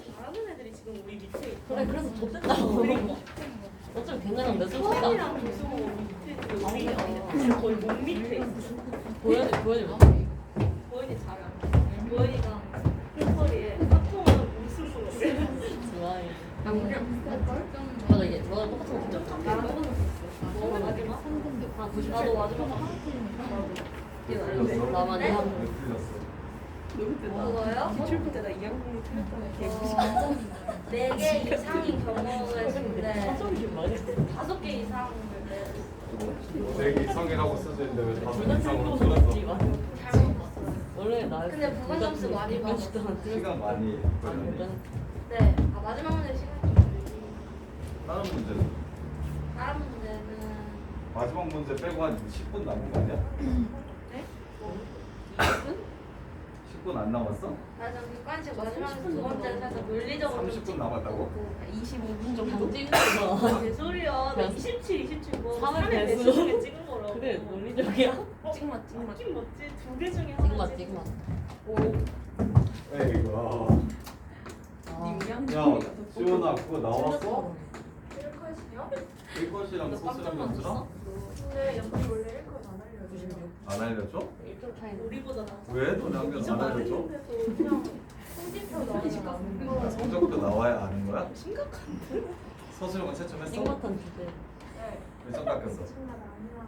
잘하는 애들이 지금 우리 밑에 있고. 그래 그래서 좆됐다고. 어차피 괜찮은데 쏟았다. 수원이랑 조승호 우리 밑에 있고 우리 거의 몸 밑에 있어. 보여줘. 보현이 잘해. 보현이가 흰머리에 까통한 웃음으로 그래. 좋아해. 우리랑 비슷할걸? 맞아 이게 너랑 똑같은 거 진짜. 나랑 똑같은 거 있어. 너는 마지막? 아 90. 나도 마지막 나만 이한 왜 틀렸어? 그거요? 기출부 때나 2학년이 틀렸다는 게 4개 이상인 경우를 쓰는데 사정이 많이 5개 이상을 내 100 이상이라고 쓰져 있는데 왜 5 둘다 이상으로 틀린 거 틀렸어? 같지 잘못 봤어요. 원래 나. 근데 부분 점수 많이 받았어. 시간 많이 걸렸네. 네. 아 마지막 문제 시간이 좀 걸리지. 다른 문제는? 다른 문제는 마지막 문제 빼고 한 10분 남은 거 아니야? 네? 10분 안 남았어? 맞아. 객관식 마지막에 두 번째는 살짝 논리적으로 30분 남았다고? 25분 좀 정도? 찍은 거잖아. 개소리야. 나 그냥 27, 27 뭐. 삼의 3의 배수. 배수 중에 찍은 거라고. 그래 논리적이야. 찍맛 맞긴 맞지. 2개 중에 찍마 하나지. 찍마. 에이구. 님 2학년 야, 지원아 그거 나왔어? 1컷이요? 1컷이랑 소스랑 점수랑? 근데 연필 원래 1컷 안 알려줘요. 안 알려줘? 1점 차이. 우리보다 나. 왜? 너네 학교 안 알려줘? 그냥 성적표 나오니까. 성적도 나와야 아는 거야? 심각한데? 서술형은 채점했어? 찍맛한 주제. 네. 몇점 깎였어? 정말 아니라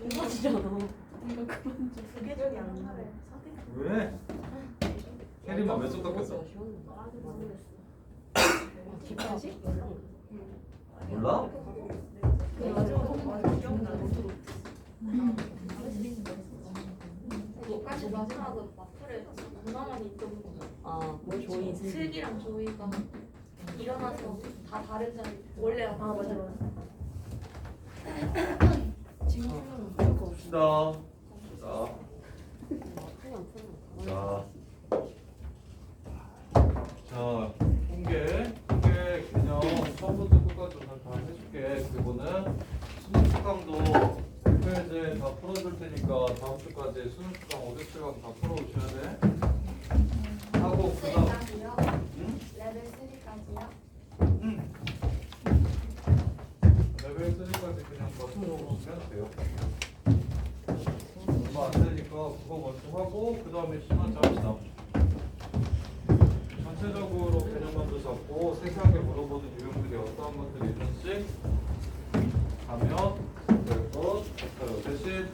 이거지잖아. 두 개 중에 안 나래. 왜? 캐리만 몇점 깎였어? 객관식? 몰라? 네, 마지막 기억나네. 여기까지 마지막으로 마플에 그나마 있던 거. 아, 뭐 조이. 슬기랑 조이가 일어나서 다 다른 자리 원래 아 맞아 맞아. 봅시다. 자, 자, 통계 개념 처음부터 끝까지 오늘 다 해줄게. 그리고는 수능 특강도 페이지에 다 풀어줄 테니까 다음 주까지 수능 특강 500시간 다 풀어오셔야 돼. 하고 그다음, 응? 레벨 3까지요? 응. 레벨 3까지 그냥 다 풀어오시면 돼요. 얼마 안 되니까 그거 먼저 하고 그 다음에 시간 잡시다. 전체적으로 개념만도 잡고 세세하게 물어보는 유형들이 어떠한 것들이 있는지 가면 될 것 같아요. 대신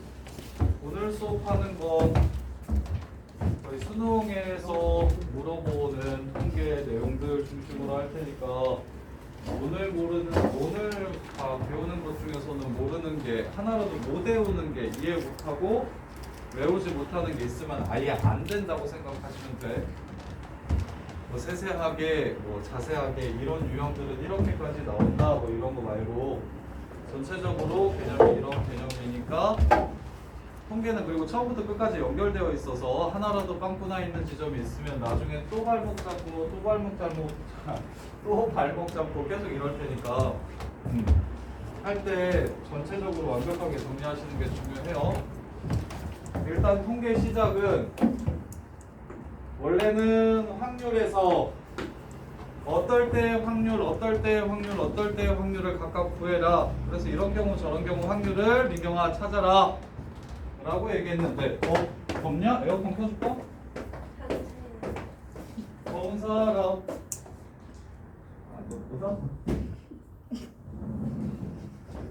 오늘 수업하는 건 저희 수능에서 물어보는 통계 내용들 중심으로 할 테니까 오늘 다 배우는 것 중에서는 모르는 게 하나라도 못 외우는 게 이해 못하고 외우지 못하는 게 있으면 아예 안 된다고 생각하시면 돼. 뭐 세세하게 뭐 자세하게 이런 유형들은 이렇게까지 나온다 뭐 이런 거 말고 전체적으로 개념이 이런 개념이니까 통계는 그리고 처음부터 끝까지 연결되어 있어서 하나라도 빵꾸나 있는 지점이 있으면 나중에 또 발목 잡고 또 발목 잡고 또 발목 잡고 계속 이럴 테니까 할 때 전체적으로 완벽하게 정리하시는 게 중요해요. 일단 통계 시작은 원래는 확률에서 어떨 때의 확률, 어떨 때의 확률, 어떨 때의 확률을 각각 구해라. 그래서 이런 경우 저런 경우 확률을 민경아 찾아라 라고 얘기했는데 덥냐? 에어컨 켜줄까? 더운 사람 너보다?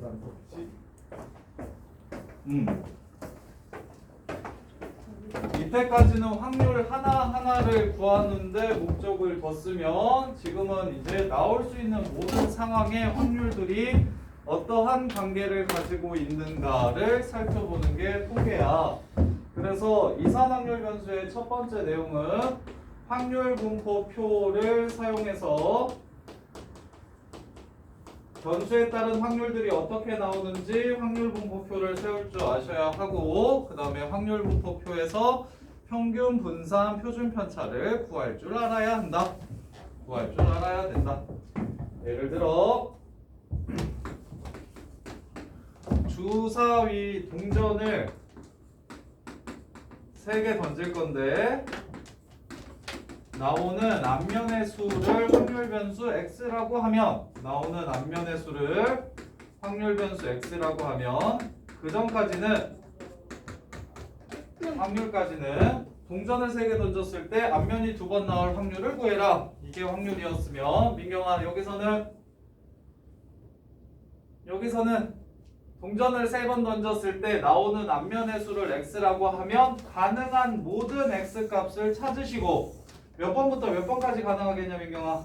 안 덥지? 이때까지는 확률 하나하나를 구하는데 목적을 뒀으면 지금은 이제 나올 수 있는 모든 상황의 확률들이 어떠한 관계를 가지고 있는가를 살펴보는 게 통계야. 그래서 이산확률 변수의 첫 번째 내용은 확률 분포표를 사용해서 변수에 따른 확률들이 어떻게 나오는지 확률 분포표를 세울 줄 아셔야 하고 그 다음에 확률 분포표에서 평균, 분산, 표준 편차를 구할 줄 알아야 한다. 구할 줄 알아야 된다. 예를 들어 주사위 동전을 3개 던질 건데 나오는 앞면의 수를 확률 변수 x라고 하면 나오는 앞면의 수를 확률 변수 x라고 하면 그 전까지는 확률까지는 동전을 3개 던졌을 때 앞면이 2번 나올 확률을 구해라. 이게 확률이었으면 민경아 여기서는 동전을 3번 던졌을 때 나오는 앞면의 수를 x라고 하면 가능한 모든 x 값을 찾으시고 몇 번부터 몇 번까지 가능하겠냐 민경아?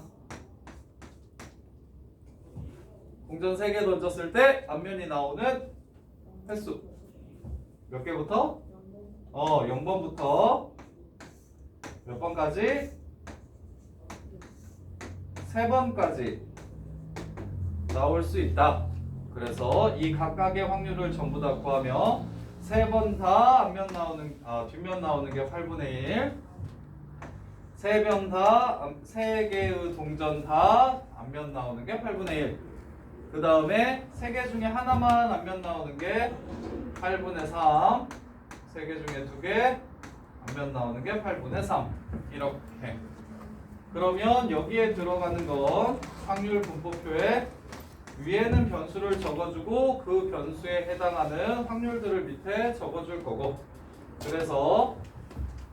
동전 3개 던졌을 때 앞면이 나오는 횟수 몇 개부터? 0번부터 몇 번까지? 3번까지 나올 수 있다. 그래서 이 각각의 확률을 전부 다 구하며 3번 다 뒷면 나오는 게 8분의 1 3번 다 3개의 동전 다 앞면 나오는 게 8분의 1 그 다음에 3개 중에 하나만 앞면 나오는 게 8분의 3 3개 중에 2개 앞면 나오는 게 8분의 3 이렇게 그러면 여기에 들어가는 건 확률 분포표에 위에는 변수를 적어주고 그 변수에 해당하는 확률들을 밑에 적어줄 거고 그래서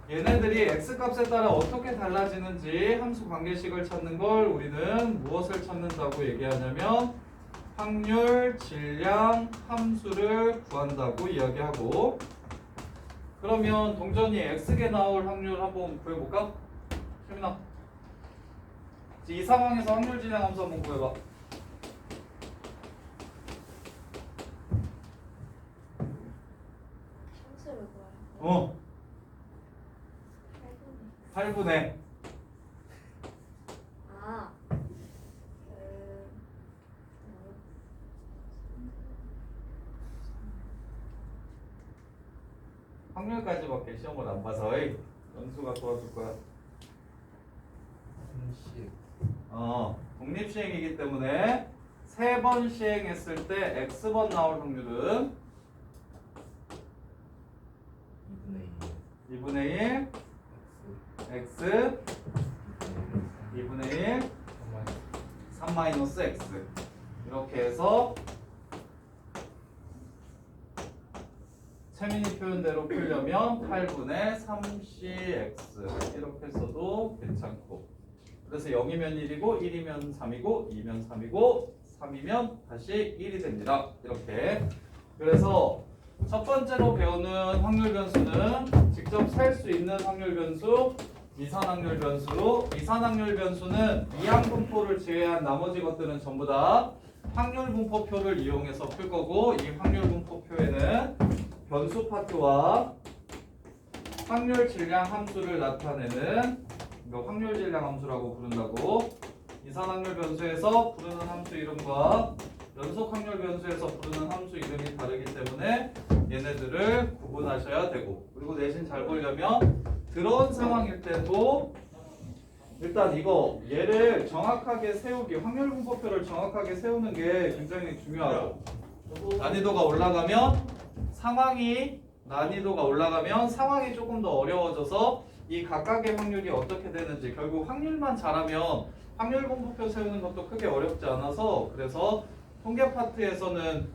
얘네들이 x값에 따라 어떻게 달라지는지 함수 관계식을 찾는 걸 우리는 무엇을 찾는다고 얘기하냐면 확률, 질량, 함수를 구한다고 이야기하고 그러면 동전이 x개 나올 확률 한번 구해볼까? 세민아 이 상황에서 확률, 질량, 함수 한번 구해봐. 함수를 구해요. 8분의 아, 확률까지밖에 시험을 안 봐서 연수가 도와줄 거야. 독립시행이기 때문에 3번 시행했을 때 x번 나올 확률은 2분의 1 x 2분의 1 3-x 이렇게 해서 채민이 표현대로 풀려면 8분의 3cx 이렇게 써도 괜찮고 그래서 0이면 1이고 1이면 3이고 2면 3이고 3이면 다시 1이 됩니다. 이렇게 그래서 첫 번째로 배우는 확률 변수는 직접 셀 수 있는 확률 변수 이산 확률 변수로 이산 확률 변수는 이항 분포를 제외한 나머지 것들은 전부 다 확률 분포표를 이용해서 풀 거고 이 확률 분포표에는 변수 파트와 확률 질량 함수를 나타내는 이거 확률 질량 함수라고 부른다고 이산 확률 변수에서 부르는 함수 이름과 연속 확률 변수에서 부르는 함수 이름이 다르기 때문에 얘네들을 구분하셔야 되고 그리고 내신 잘 보려면 그런 상황일 때도 일단 이거 얘를 정확하게 세우기 확률 분포표를 정확하게 세우는 게 굉장히 중요하고 난이도가 올라가면 상황이 조금 더 어려워져서 이 각각의 확률이 어떻게 되는지 결국 확률만 잘하면 확률 분포표 세우는 것도 크게 어렵지 않아서 그래서 통계 파트에서는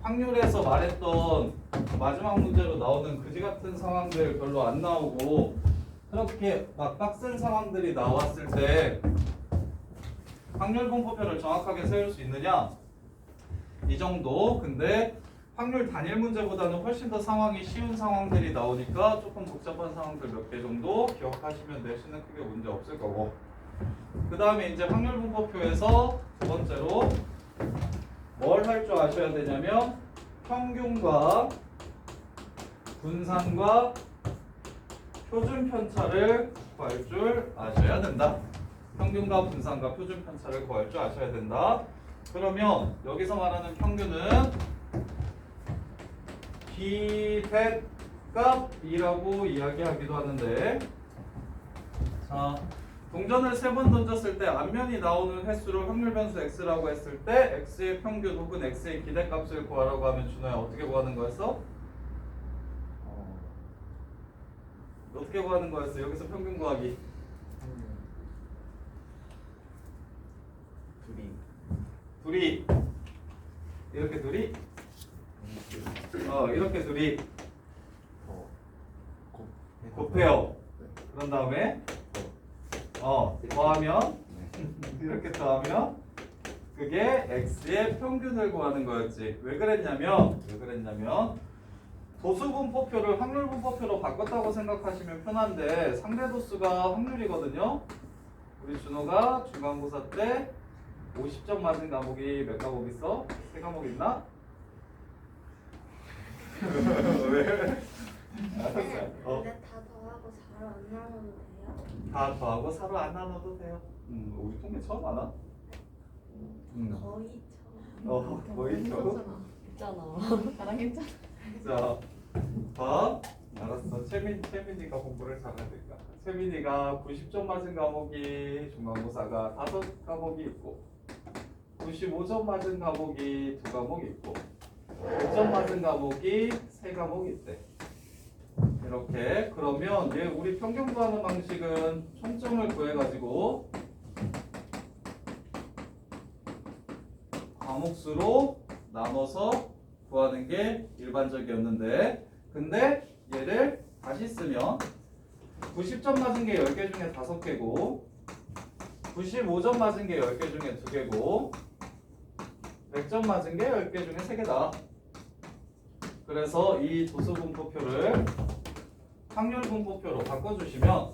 확률에서 말했던 마지막 문제로 나오는 그지 같은 상황들 별로 안 나오고 그렇게 막 빡센 상황들이 나왔을 때 확률 분포표를 정확하게 세울 수 있느냐 이 정도. 근데 확률 단일 문제보다는 훨씬 더 상황이 쉬운 상황들이 나오니까 조금 복잡한 상황들 몇 개 정도 기억하시면 내신은 크게 문제 없을 거고 그 다음에 이제 확률 분포표에서 두 번째로 뭘 할 줄 아셔야 되냐면 평균과 분산과 표준 편차를 구할 줄 아셔야 된다. 평균과 분산과 표준 편차를 구할 줄 아셔야 된다. 그러면 여기서 말하는 평균은 비대 값이라고 이야기하기도 하는데 자 동전을 3번 던졌을 때 앞면이 나오는 횟수를 확률 변수 x라고 했을 때 x의 평균 혹은 x의 기대값을 구하라고 하면 준호야 어떻게 구하는 거였어? 어떻게 구하는 거였어? 여기서 평균 구하기 둘이 이렇게 둘이 이렇게 둘이 곱해요. 그런 다음에 더하면 이렇게 더하면 그게 x의 평균을 구하는 거였지. 왜 그랬냐면 도수분포표를 확률분포표로 바꿨다고 생각하시면 편한데 상대 도수가 확률이거든요. 우리 준호가 중간고사 때 50점 맞은 과목이 몇 과목 있어? 3과목 있나? 왜? 근데 다 더하고 4로 안 나눠도 돼요? 다 더하고 4로 안 나눠도 돼요. 우리 통계 처음 하나? 거의 처음. 거의 처음. 있잖아. 나랑 했잖아. 자, 알았어. 채민이가 공부를 잘하니까. 채민이가 90점 맞은 과목이 중간고사가 5과목이 있고 95점 맞은 과목이 2과목 있고 100점 맞은 과목이 3과목 있대. 이렇게 그러면 얘 우리 평균 구하는 방식은 총점을 구해가지고 과목수로 나눠서 구하는 게 일반적이었는데 근데 얘를 다시 쓰면 90점 맞은 게 10개 중에 5개고 95점 맞은 게 10개 중에 2개고 100점 맞은 게 10개 중에 3개다. 그래서 이 도수분포표를 확률분포표로 바꿔주시면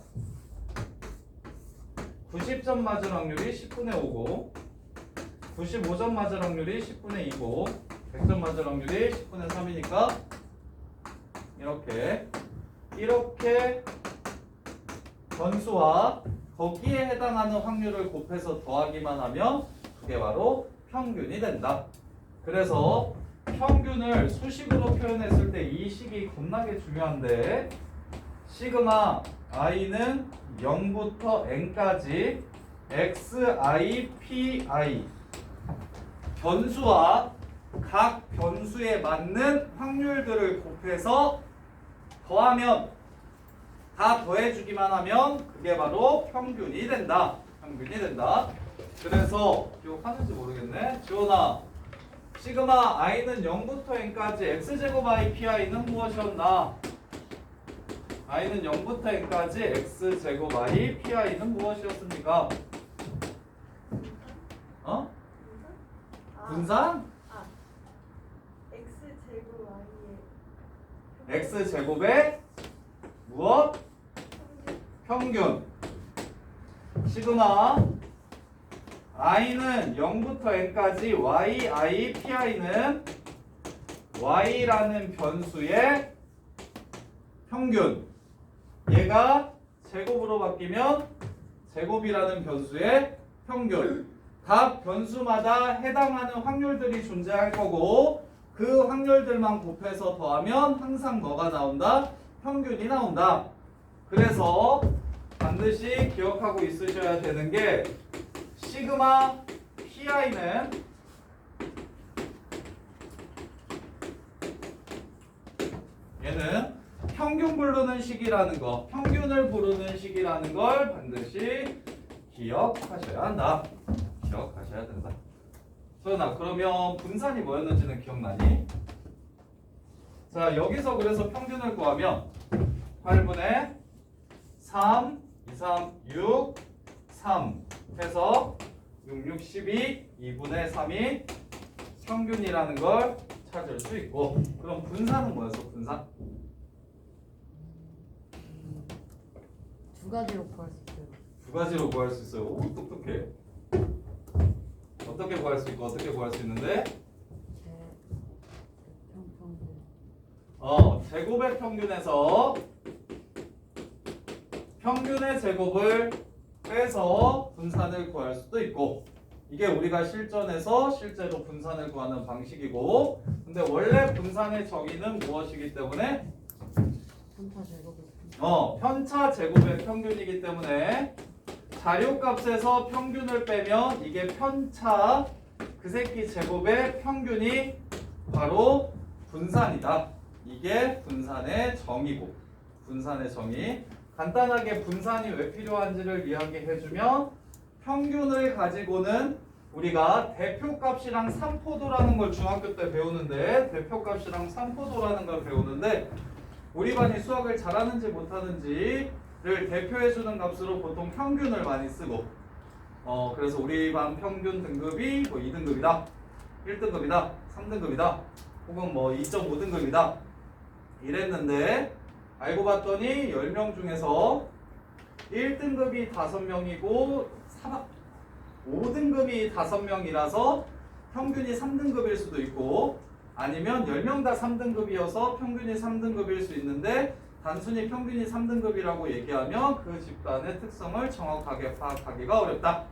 90점 맞을 확률이 10분의 5고 95점 맞을 확률이 10분의 2고 100점 맞을 확률이 10분의 3이니까 이렇게 변수와 거기에 해당하는 확률을 곱해서 더하기만 하면 그게 바로 평균이 된다. 그래서 평균을 수식으로 표현했을 때 이 식이 겁나게 중요한데 시그마 i는 0부터 n까지 xi, pi 변수와 각 변수에 맞는 확률들을 곱해서 더하면 다 더해주기만 하면 그게 바로 평균이 된다. 그래서 기억하는지 모르겠네. 지원아, 시그마 i는 0부터 n까지 x제곱 i pi는 무엇이었나? i는 0부터 n까지 x제곱 i pi는 무엇이었습니까? 분산? X제곱 Y의 x제곱의 무엇? 평균. 시그마 i는 0부터 n까지 yi, pi는 y라는 변수의 평균. 얘가 제곱으로 바뀌면 제곱이라는 변수의 평균. 각 변수마다 해당하는 확률들이 존재할 거고 그 확률들만 곱해서 더하면 항상 뭐가 나온다? 평균이 나온다. 그래서 반드시 기억하고 있으셔야 되는 게 시그마 pi는 얘는 평균 부르는 식이라는 거, 평균을 부르는 식이라는 걸 반드시 기억하셔야 한다. 기억하셔야 된다. 소연아, 그러면 분산이 뭐였는지는 기억나니? 자, 여기서 그래서 평균을 구하면 8분의 3, 2, 3, 6, 3 해서 6, 6, 12, 2분의 3이 평균이라는 걸 찾을 수 있고 그럼 분산은 뭐였어? 분산? 두 가지로 구할 수 있어요. 두 가지로 구할 수 있어요. 오, 똑똑해. 어떻게 구할 수 있고 어떻게 구할 수 있는데? 제곱의 평균에서 평균의 제곱을 빼서 분산을 구할 수도 있고 이게 우리가 실전에서 실제로 분산을 구하는 방식이고 근데 원래 분산의 정의는 무엇이기 때문에? 편차 제곱이 편차 제곱의 평균이기 때문에 자료값에서 평균을 빼면 이게 편차 그 새끼 제곱의 평균이 바로 분산이다. 이게 분산의 정의고 분산의 정의 간단하게 분산이 왜 필요한지를 이야기해주면 평균을 가지고는 우리가 대표값이랑 산포도라는 걸 중학교 때 배우는데 대표값이랑 산포도라는 걸 배우는데 우리 반이 수학을 잘하는지 못하는지를 대표해주는 값으로 보통 평균을 많이 쓰고 그래서 우리 반 평균 등급이 뭐 2등급이다 1등급이다 3등급이다 혹은 뭐 2.5등급이다 이랬는데 알고 봤더니 10명 중에서 1등급이 5명이고 5등급이 5명이라서 평균이 3등급일 수도 있고 아니면 10명 다 3등급이어서 평균이 3등급일 수 있는데 단순히 평균이 3등급이라고 얘기하면 그 집단의 특성을 정확하게 파악하기가 어렵다.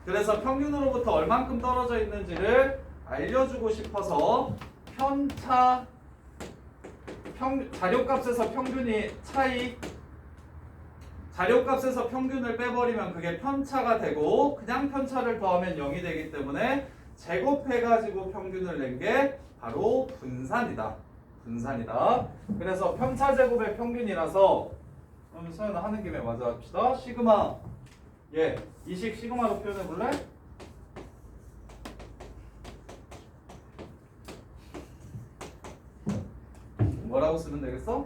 그래서 평균으로부터 얼만큼 떨어져 있는지를 알려주고 싶어서 편차 자료값에서 평균이 차이 자료값에서 평균을 빼버리면 그게 편차가 되고 그냥 편차를 더하면 0이 되기 때문에 제곱해가지고 평균을 낸 게 바로 분산이다. 분산이다. 그래서 편차 제곱의 평균이라서 그럼 서연아 하는 김에 마저 합시다. 시그마 이식 시그마로 표현해 볼래? 뭐라고 쓰면 되겠어?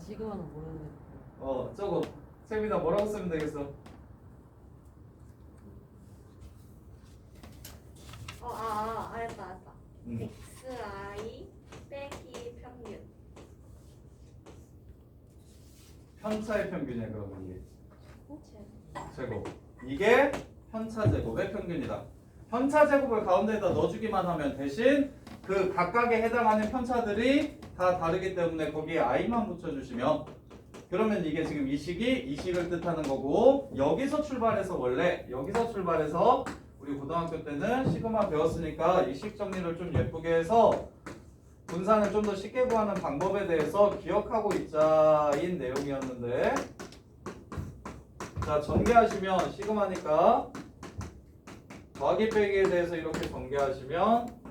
시그마는 뭐였는데? 저거 세민아 뭐라고 쓰면 되겠어? 알았다. 음. xi 빼기 평균. 편차의 평균이야 그러면 이게 제곱. 제곱 이게 편차 제곱의 평균이다. 편차 제곱을 가운데에다 넣어주기만 하면 대신 그 각각에 해당하는 편차들이 다 다르기 때문에 거기에 i만 붙여주시면 그러면 이게 지금 이 식이 이 식을 뜻하는 거고 여기서 출발해서 우리 고등학교 때는 시그마 배웠으니까 이 식 정리를 좀 예쁘게 해서 분산을 좀 더 쉽게 구하는 방법에 대해서 기억하고 있자인 내용이었는데 자 전개하시면 시그마니까 더하기 빼기에 대해서 이렇게 전개하시면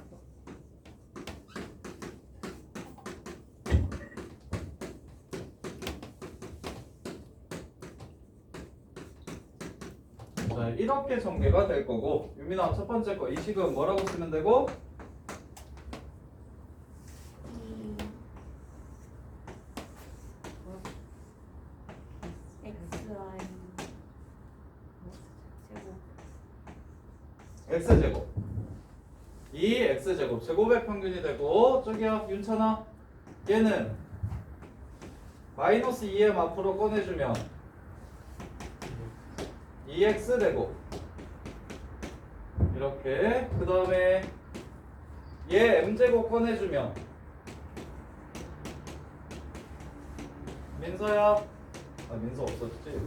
자, 이렇게 전개가 될 거고 유민아 첫 번째 거 이 식은 뭐라고 쓰면 되고 x제곱 이 x제곱 제곱의 평균이 되고 저기요 윤찬아 얘는 마이너스 2m 앞으로 꺼내주면 2x 되고 이렇게 그 다음에 얘 m제곱 꺼내주면 민서야 민서 없었지?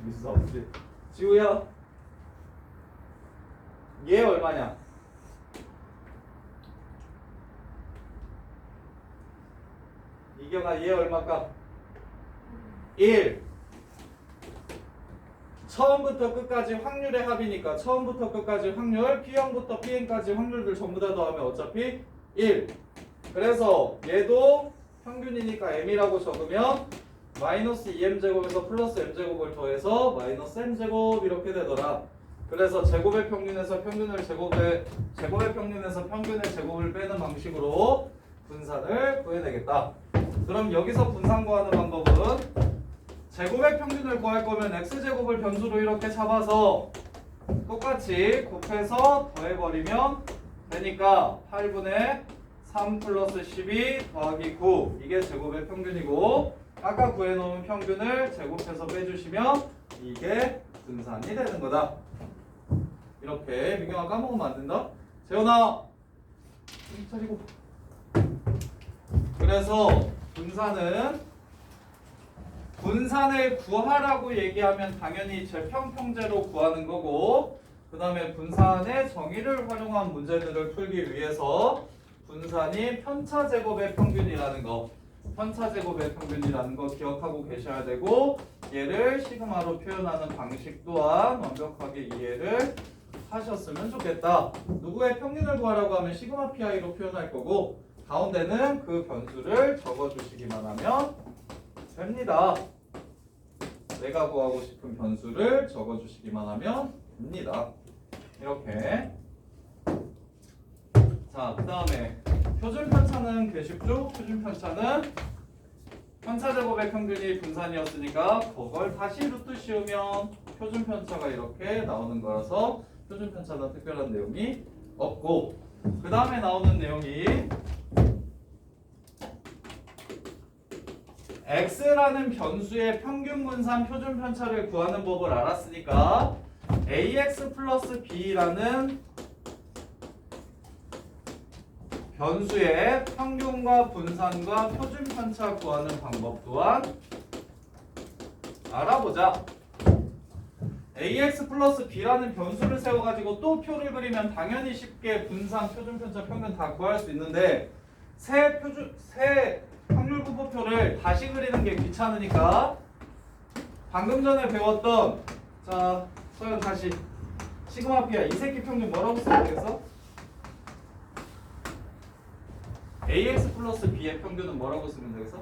민서 없지? 지우야 얘 얼마냐? 이경아 얘 얼마까? 1 처음부터 끝까지 확률의 합이니까 처음부터 끝까지 확률 P형부터 Pn까지 확률들 전부 다 더하면 어차피 1 그래서 얘도 평균이니까 m이라고 적으면 마이너스 2m제곱에서 플러스 m제곱을 더해서 마이너스 m제곱 이렇게 되더라. 그래서 제곱의 평균에서 평균을 제곱의 평균에서 평균의 제곱을 빼는 방식으로 분산을 구해내겠다. 그럼 여기서 분산 구하는 방법은 제곱의 평균을 구할 거면 x제곱을 변수로 이렇게 잡아서 똑같이 곱해서 더해버리면 되니까 8분의 3 플러스 12 더하기 9 이게 제곱의 평균이고 아까 구해놓은 평균을 제곱해서 빼주시면 이게 분산이 되는 거다. 이렇게 민경아 까먹으면 안 된다. 재현아 차리고. 그래서 분산을 구하라고 얘기하면 당연히 제평평제로 구하는 거고 그 다음에 분산의 정의를 활용한 문제들을 풀기 위해서 분산이 편차제곱의 평균이라는 거 기억하고 계셔야 되고 얘를 시그마로 표현하는 방식 또한 완벽하게 이해를 하셨으면 좋겠다. 누구의 평균을 구하라고 하면 시그마 PI로 표현할 거고 가운데는 그 변수를 적어주시기만 하면 됩니다. 내가 구하고 싶은 변수를 적어주시기만 하면 됩니다. 이렇게. 자, 그 다음에 표준 편차는 꽤 쉽죠? 표준 편차는 편차 제곱의 평균이 분산이었으니까 그걸 다시 루트 씌우면 표준 편차가 이렇게 나오는 거라서 표준 편차는 특별한 내용이 없고 그 다음에 나오는 내용이 x라는 변수의 평균 분산 표준 편차를 구하는 법을 알았으니까 ax 플러스 b라는 변수의 평균과 분산과 표준 편차 구하는 방법 또한 알아보자. ax 플러스 b라는 변수를 세워가지고 또 표를 그리면 당연히 쉽게 분산, 표준 편차, 평균 다 구할 수 있는데 새 확률 분포표를 다시 그리는 게 귀찮으니까 방금 전에 배웠던 자 서현 다시 시그마 P야 이 새끼 평균 뭐라고 쓰면 되겠어? ax 플러스 b의 평균은 뭐라고 쓰면 되겠어?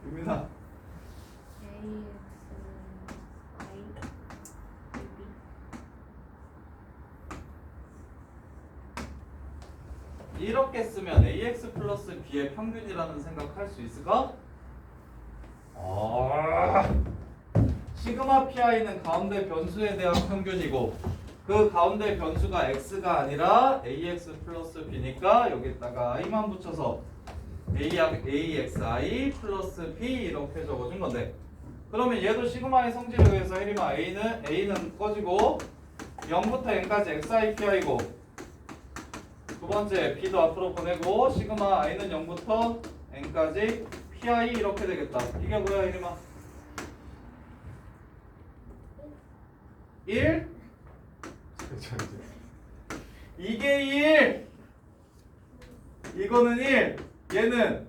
유민아 이렇게 쓰면 ax 플러스 b의 평균이라는 생각할 수 있을까? 시그마 pi는 가운데 변수에 대한 평균이고 그 가운데 변수가 x가 아니라 ax 플러스 b니까 여기다가 i만 붙여서 axi 플러스 b 이렇게 적어준 건데 그러면 얘도 시그마의 성질에 의해서 혜림아 a는 꺼지고 0부터 n까지 xi pi고 두 번째 b도 앞으로 보내고 시그마 i는 0부터 n까지 pi 이렇게 되겠다. 이게 뭐야 혜림아? 1? 이게 1! 이거는 1! 얘는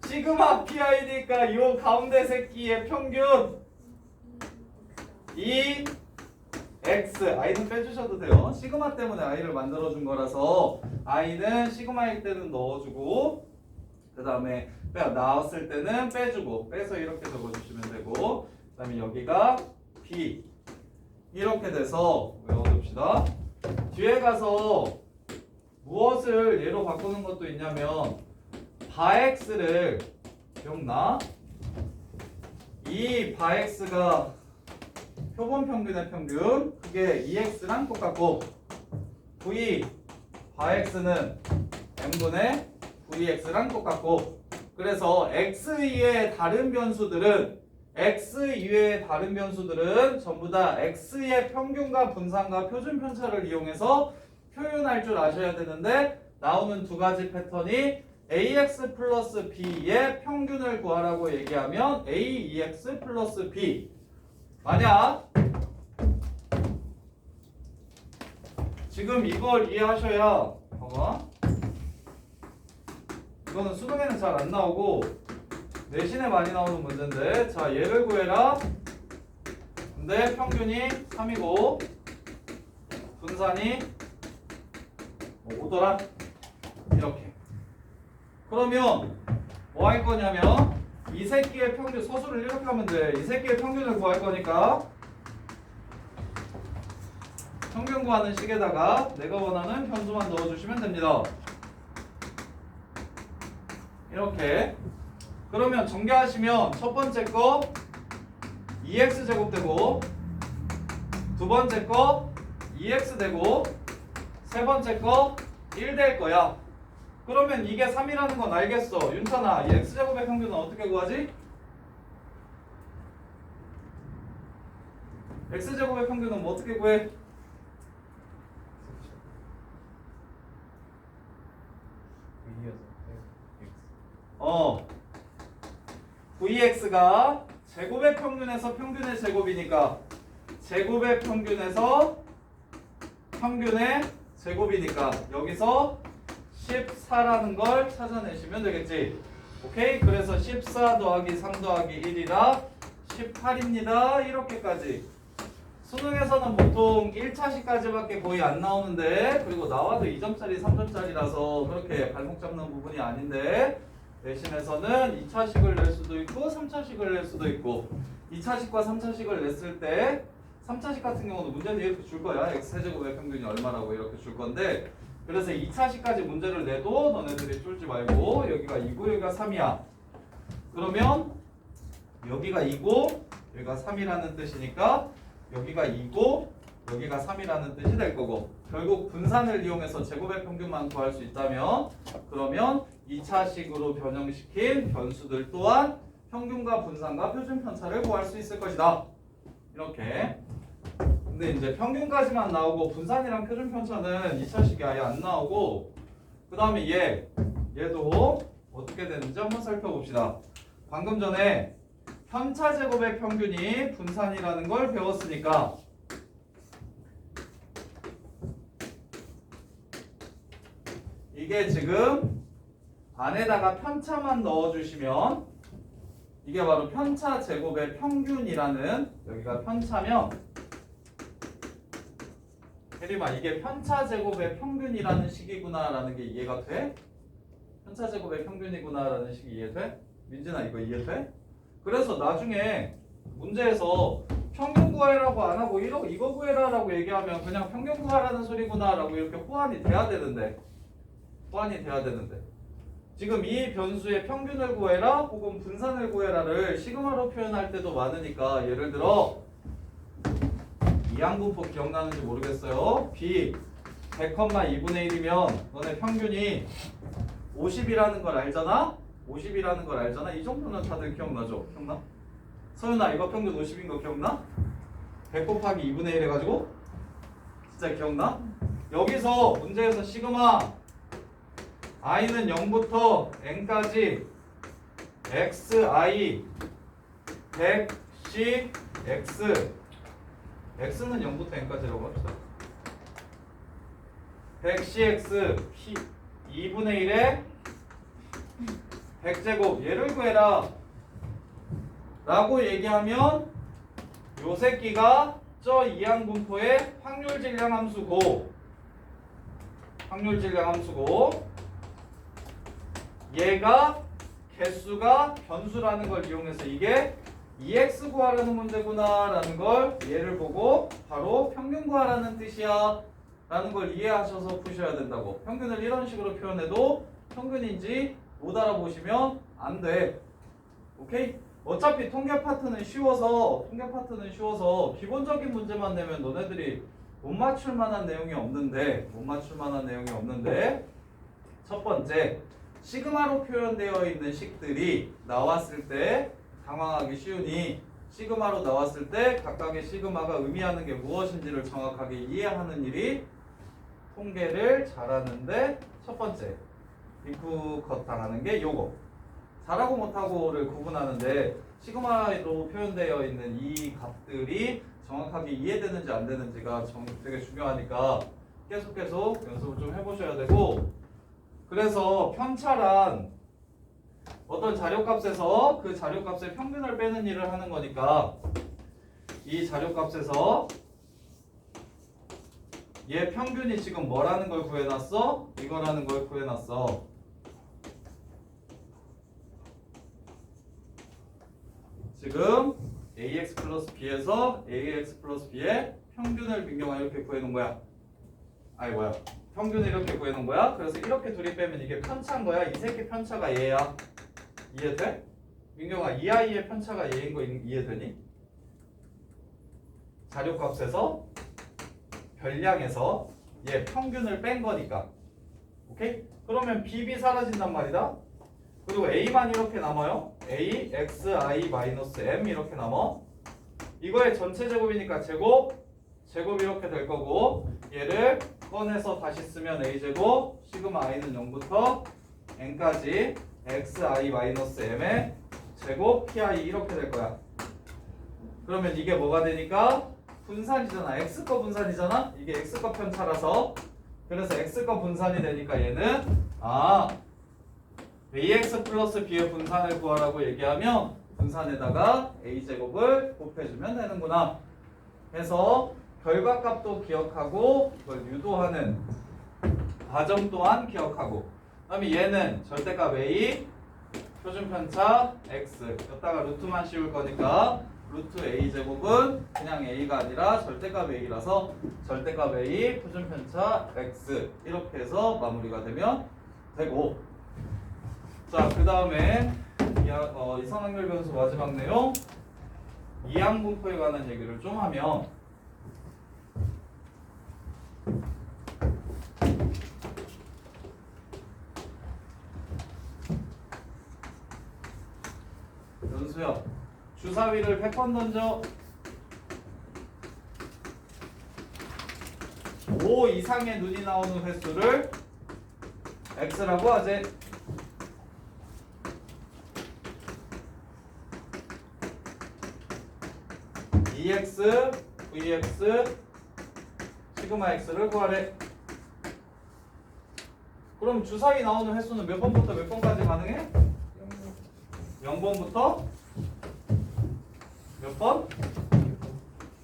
시그마 pi니까 이 가운데 새끼의 평균 2 x i는 빼주셔도 돼요. 시그마 때문에 i를 만들어준 거라서 i는 시그마일 때는 넣어주고 그 다음에 나왔을 때는 빼주고 빼서 이렇게 적어주시면 되고 그 다음에 여기가 b 이렇게 돼서 외워둡시다. 뒤에 가서 무엇을 예로 바꾸는 것도 있냐면 바x를 기억나? 이 바x가 표본 평균의 평균 그게 2x랑 똑같고 v 바x는 n분의 vx랑 똑같고 그래서 x 이외의 다른 변수들은 전부 다 x의 평균과 분산과 표준 편차를 이용해서 표현할 줄 아셔야 되는데 나오는 두 가지 패턴이 ax 플러스 b의 평균을 구하라고 얘기하면 aex 플러스 b 만약 지금 이걸 이해하셔야 봐봐 이거는 수능에는 잘 안 나오고 내신에 많이 나오는 문제인데 자 얘를 구해라 근데 평균이 3이고 분산이 5더라 이렇게 그러면 뭐 할 거냐면 이 새끼의 평균 서술을 이렇게 하면 돼. 이 새끼의 평균을 구할 거니까 평균 구하는 식에다가 내가 원하는 변수만 넣어주시면 됩니다. 이렇게 그러면 전개하시면 첫 번째 거 2x 제곱 되고 두 번째 거 2x 되고 세 번째 거 1 될 거야. 그러면 이게 3이라는 건 알겠어. 윤찬아, 이 x제곱의 평균은 어떻게 구하지? x제곱의 평균은 뭐 어떻게 구해? vx가 제곱의 평균에서 평균의 제곱이니까 제곱의 평균에서 평균의 제곱이니까 여기서 14라는 걸 찾아내시면 되겠지. 오케이? 그래서 14 더하기 3 더하기 1이라 18입니다. 이렇게까지. 수능에서는 보통 1차식까지밖에 거의 안 나오는데, 그리고 나와도 2점짜리 3점짜리라서 그렇게 발목 잡는 부분이 아닌데, 대신에서는 2차식을 낼 수도 있고 3차식을 낼 수도 있고, 2차식과 3차식을 냈을 때 3차식 같은 경우는 문제는 이렇게 줄 거야. x제곱의 평균이 얼마라고 이렇게 줄 건데, 그래서 2차식까지 문제를 내도 너네들이 쫄지 말고 여기가 2고 여기가 3이야. 그러면 여기가 2고 여기가 3이라는 뜻이니까 여기가 2고 여기가 3이라는 뜻이 될 거고, 결국 분산을 이용해서 제곱의 평균만 구할 수 있다면, 그러면 2차식으로 변형시킨 변수들 또한 평균과 분산과 표준 편차를 구할 수 있을 것이다. 이렇게. 근데 이제 평균까지만 나오고 분산이랑 표준 편차는 2차식이 아예 안 나오고, 그 다음에 얘도 어떻게 되는지 한번 살펴봅시다. 방금 전에 편차 제곱의 평균이 분산이라는 걸 배웠으니까 이게 지금 안에다가 편차만 넣어주시면 이게 바로 편차 제곱의 평균이라는, 여기가 편차면 혜림아 이게 편차 제곱의 평균이라는 식이구나 라는 게 이해가 돼? 편차 제곱의 평균이구나 라는 식이 이해돼? 민진아 이거 이해돼? 그래서 나중에 문제에서 평균 구하라고 안 하고 이거 구해라라고 얘기하면 그냥 평균 구하라는 소리구나 라고 이렇게 호환이 돼야 되는데, 지금 이 변수의 평균을 구해라 혹은 분산을 구해라를 시그마로 표현할 때도 많으니까, 예를 들어 이항분포 기억나는지 모르겠어요. b 100,2분의 1이면 너네 평균이 50이라는 걸 알잖아? 50이라는 걸 알잖아? 이 정도는 다들 기억나죠? 기억나? 서윤아 이거 평균 50인 거 기억나? 100 곱하기 2분의 1 해가지고? 진짜 기억나? 여기서 문제에서 시그마 i는 0부터 n까지 xi 100c x x는 0부터 n까지라고 합시다. 100cx 2분의 1에 100제곱 얘를 구해라 라고 얘기하면 요 새끼가 저 이항분포의 확률질량 함수고, 얘가 개수가 변수라는 걸 이용해서 이게 EX 구하라는 문제구나 라는 걸 얘를 보고 바로 평균 구하라는 뜻이야 라는 걸 이해하셔서 푸셔야 된다고. 평균을 이런 식으로 표현해도 평균인지 못 알아보시면 안 돼. 오케이? 어차피 통계 파트는 쉬워서 기본적인 문제만 내면 너네들이 못 맞출 만한 내용이 없는데, 첫 번째 시그마로 표현되어 있는 식들이 나왔을 때 당황하기 쉬우니, 시그마로 나왔을 때 각각의 시그마가 의미하는 게 무엇인지를 정확하게 이해하는 일이 통계를 잘하는데 첫 번째 인풋 당하는 게 요거. 잘하고 못하고를 구분하는데 시그마로 표현되어 있는 이 값들이 정확하게 이해되는지 안 되는지가 되게 중요하니까 계속 연습을 좀 해보셔야 되고, 그래서 편차란 어떤 자료값에서 그 자료값의 평균을 빼는 일을 하는 거니까, 이 자료값에서 얘 평균이 지금 뭐라는 걸 구해놨어? 이거라는 걸 구해놨어. 지금 ax 플러스 b에서 ax 플러스 b의 평균을 민경아 이렇게 구해놓은 거야. 평균을 이렇게 구해놓은 거야. 그래서 이렇게 둘이 빼면 이게 편차인 거야. 이 새끼 편차가 얘야. 이해돼? 민경아 이 아이의 편차가 얘인 거 이해되니? 자료값에서 별량에서 얘 평균을 뺀 거니까. 오케이? 그러면 BB 사라진단 말이다. 그리고 A만 이렇게 남아요. A, X, I, 마이너스 M 이렇게 남아. 이거의 전체 제곱이니까 제곱 이렇게 될 거고, 얘를 꺼내서 다시 쓰면 A제곱 시그마 I는 0부터 N까지 XI 마이너스 M의 제곱 PI 이렇게 될 거야. 그러면 이게 뭐가 되니까? 분산이잖아. X거 분산이잖아. 이게 X거 편차라서. 그래서 X거 분산이 되니까 얘는 ax 플러스 b의 분산을 구하라고 얘기하면 분산에다가 a제곱을 곱해주면 되는구나. 해서 결과값도 기억하고 이걸 유도하는 과정 또한 기억하고, 그 다음에 얘는 절대값 a, 표준편차 x, 여기다가 루트만 씌울 거니까 루트 a제곱은 그냥 a가 아니라 절대값 a라서 절대값 a, 표준편차 x 이렇게 해서 마무리가 되면 되고, 자 그 다음에 이상확률 변수 마지막 내용 이항분포에 관한 얘기를 좀 하면, 연수야 주사위를 100번 던져. 5 이상의 눈이 나오는 횟수를 x라고 하지. EX, VX, 시그마 X를 구하래. 그럼 주사위 나오는 횟수는 몇 번부터 몇 번까지 가능해? 0번부터 몇 번?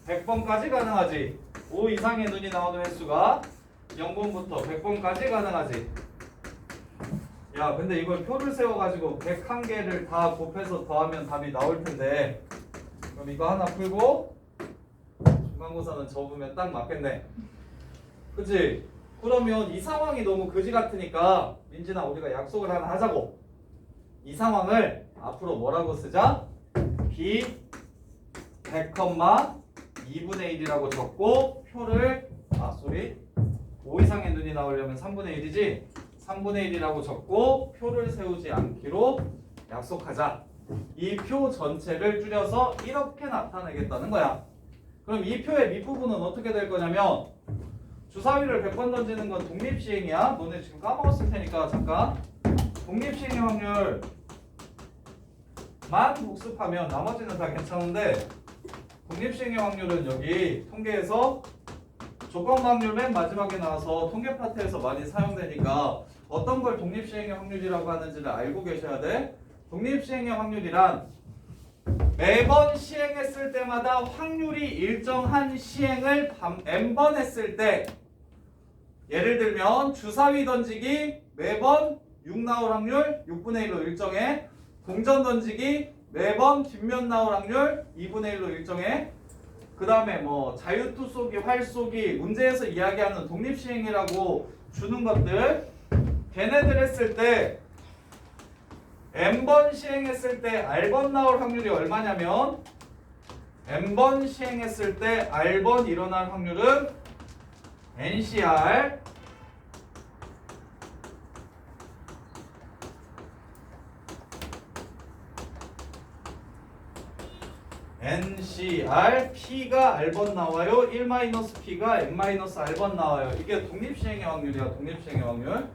100번까지 가능하지. 5 이상의 눈이 나오는 횟수가 0번부터 100번까지 가능하지. 야 근데 이걸 표를 세워가지고 101개를 다 곱해서 더하면 답이 나올 텐데, 그럼 이거 하나 풀고 중간고사는 접으면 딱 맞겠네. 그치? 그러면 이 상황이 너무 그지 같으니까 민진아 우리가 약속을 하나 하자고. 이 상황을 앞으로 뭐라고 쓰자? b 100,2분의 1이라고 적고 표를 5 이상의 눈이 나오려면 3분의 1이지? 3분의 1이라고 적고 표를 세우지 않기로 약속하자. 이 표 전체를 줄여서 이렇게 나타내겠다는 거야. 그럼 이 표의 밑부분은 어떻게 될 거냐면, 주사위를 100번 던지는 건 독립시행이야. 너네 지금 까먹었을 테니까 잠깐 독립시행의 확률만 복습하면 나머지는 다 괜찮은데, 독립시행의 확률은 여기 통계에서 조건 확률 맨 마지막에 나와서 통계 파트에서 많이 사용되니까 어떤 걸 독립시행의 확률이라고 하는지를 알고 계셔야 돼. 독립시행의 확률이란 매번 시행했을 때마다 확률이 일정한 시행을 n번 했을 때, 예를 들면 주사위 던지기 매번 6 나올 확률 6분의 1로 일정해. 동전 던지기 매번 뒷면 나올 확률 2분의 1로 일정해. 그 다음에 뭐 자유투 쏘기, 활 쏘기, 문제에서 이야기하는 독립시행이라고 주는 것들, 걔네들 했을 때 n번 시행했을 때 r번 나올 확률이 얼마냐면, n번 시행했을 때 r번 일어날 확률은 NCR P가 r번 나와요. 1-P가 n-r번 나와요. 이게 독립시행의 확률이야. 독립시행의 확률.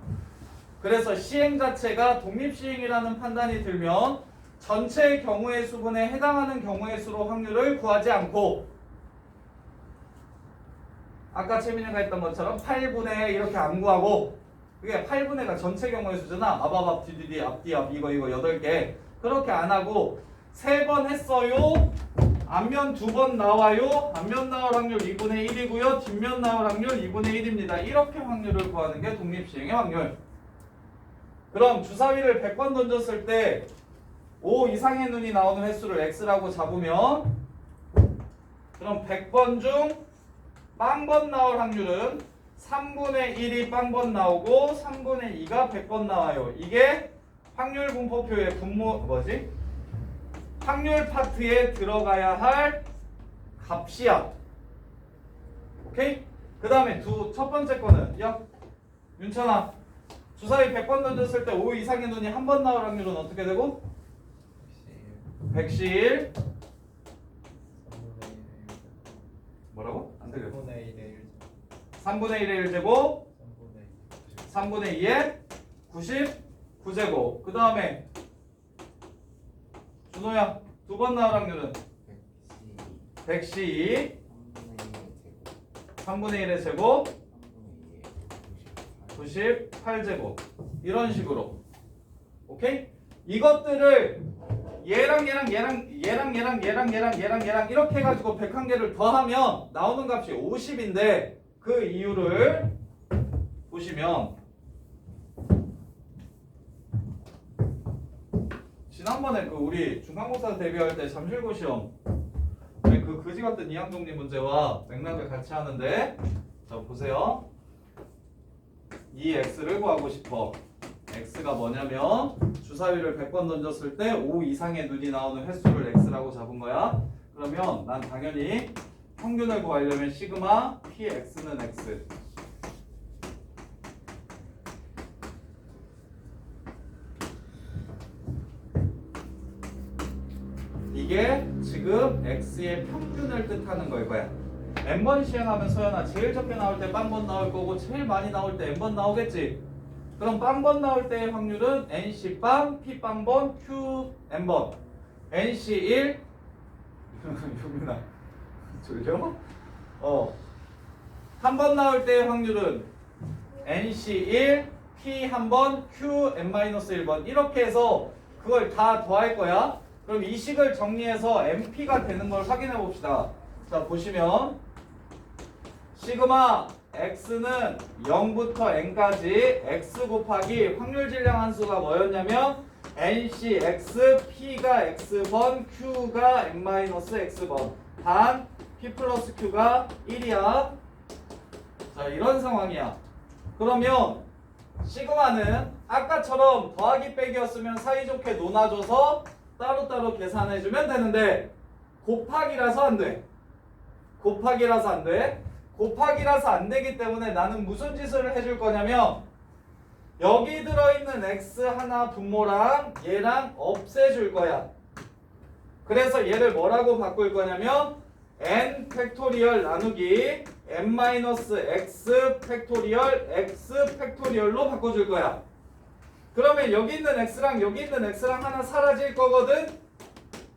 그래서 시행 자체가 독립시행이라는 판단이 들면 전체 경우의 수분에 해당하는 경우의 수로 확률을 구하지 않고, 아까 채민이가 했던 것처럼 8분의 이렇게 안 구하고, 그게 8분의가 전체 경우의 수잖아. 아바밥 디디디 앞뒤앞 이거 8개. 그렇게 안 하고 3번 했어요. 앞면 2번 나와요. 앞면 나올 확률 2분의 1이고요. 뒷면 나올 확률 2분의 1입니다. 이렇게 확률을 구하는 게 독립시행의 확률. 그럼 주사위를 100번 던졌을 때 5 이상의 눈이 나오는 횟수를 x라고 잡으면, 그럼 100번 중 빵번 나올 확률은 3분의 1이 빵번 나오고 3분의 2가 100번 나와요. 이게 확률 분포표의 확률 파트에 들어가야 할 값이야. 오케이? 그 다음에 첫 번째 거는, 야 윤찬아, 주사위 100번 던졌을 때 5 이상의 눈이 한 번 나올 확률은 어떻게 되고? 110. 뭐라고? 안 들려. 3분의 1의 1제곱 3분의 2의 99제곱. 그 다음에 준호야, 2번 나올 확률은 112. 3분의 1의 제곱 98. 8제곱 이런 식으로. 오케이? 이것들을 얘랑 이렇게 해가지고 101개를 더하면 나오는 값이 50인데 그 이유를 보시면 지난번에 그 우리 중간고사 대비할 때 잠실고 시험 그 그지 같은 이항정리 문제와 맥락을 같이 하는데 자 보세요. 이 x를 구하고 싶어. x가 뭐냐면 주사위를 100번 던졌을 때 5 이상의 눈이 나오는 횟수를 x라고 잡은 거야. 그러면 난 당연히 평균을 구하려면 시그마 px는 x. 이게 지금 x의 평균을 뜻하는 걸 거야. n번 시행하면 소연아 제일 적게 나올 때 빵번 나올 거고 제일 많이 나올 때 n번 나오겠지. 그럼 빵번 나올 때의 확률은 nc 빵, p 빵번, q n번. nc 1 유민아 졸려? 한 번 나올 때의 확률은 nc 1, p 한 번, q n-1번 이렇게 해서 그걸 다 더할 거야. 그럼 이 식을 정리해서 np가 되는 걸 확인해 봅시다. 자 보시면 시그마 x는 0부터 n까지 x 곱하기 확률 질량 함수가 뭐였냐면 nc x, p가 x번, q가 n-x번 단 p 플러스 q가 1이야. 자 이런 상황이야. 그러면 시그마는 아까처럼 더하기 빼기였으면 사이좋게 나눠줘서 따로따로 계산해주면 되는데 곱하기라서 안 돼. 곱하기라서 안 돼. 곱하기라서 안 되기 때문에 나는 무슨 짓을 해줄 거냐면 여기 들어있는 x 하나 분모랑 얘랑 없애줄 거야. 그래서 얘를 뭐라고 바꿀 거냐면 n 팩토리얼 나누기 n-x 팩토리얼 x 팩토리얼로 바꿔줄 거야. 그러면 여기 있는 x랑 여기 있는 x랑 하나 사라질 거거든.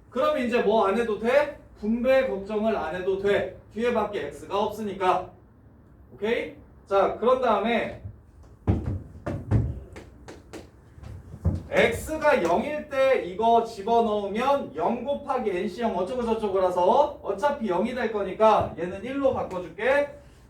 그럼 이제 뭐 안 해도 돼? 분배 걱정을 안 해도 돼. 뒤에 밖에 x가 없으니까. 오케이? 자 그런 다음에 x가 0일 때 이거 집어넣으면 0 곱하기 nc0 어쩌고 저쩌고라서 어차피 0이 될 거니까 얘는 1로 바꿔줄게.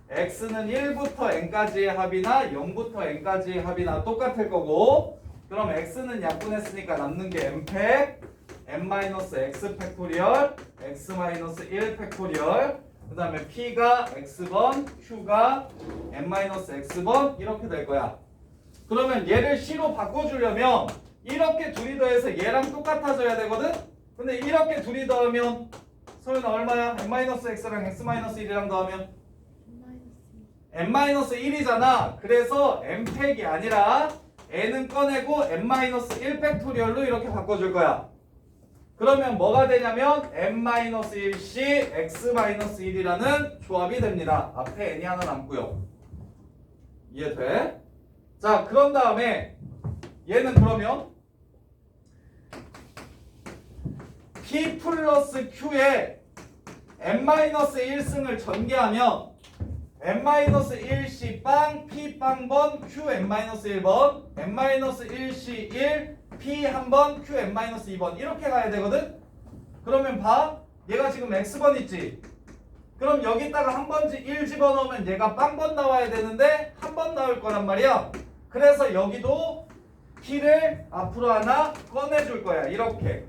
x는 1부터 n까지의 합이나 0부터 n까지의 합이나 똑같을 거고 그럼 x는 약분했으니까 남는 게 n팩 n-x 팩토리얼 x-1 팩토리얼 그 다음에 p가 x번 q가 n-x번 이렇게 될 거야. 그러면 얘를 c로 바꿔주려면 이렇게 둘이 더해서 얘랑 똑같아져야 되거든. 근데 이렇게 둘이 더하면 소연아 얼마야? n-x랑 x-1이랑 더하면 n-1이잖아. 그래서 n팩이 아니라 n은 꺼내고 n-1 팩토리얼로 이렇게 바꿔줄 거야. 그러면 뭐가 되냐면 n-1c x-1이라는 조합이 됩니다. 앞에 n이 하나 남고요. 이해돼? 자 그런 다음에 얘는 그러면 p 플러스 q에 n-1승을 전개하면 n-1c 빵 p 빵번 q n-1번 n-1c 1 p 한번 q n-2번 이렇게 가야 되거든. 그러면 봐 얘가 지금 x번 있지. 그럼 여기다가 한 번 1 집어넣으면 얘가 빵번 나와야 되는데 한 번 나올 거란 말이야. 그래서 여기도 p를 앞으로 하나 꺼내줄 거야. 이렇게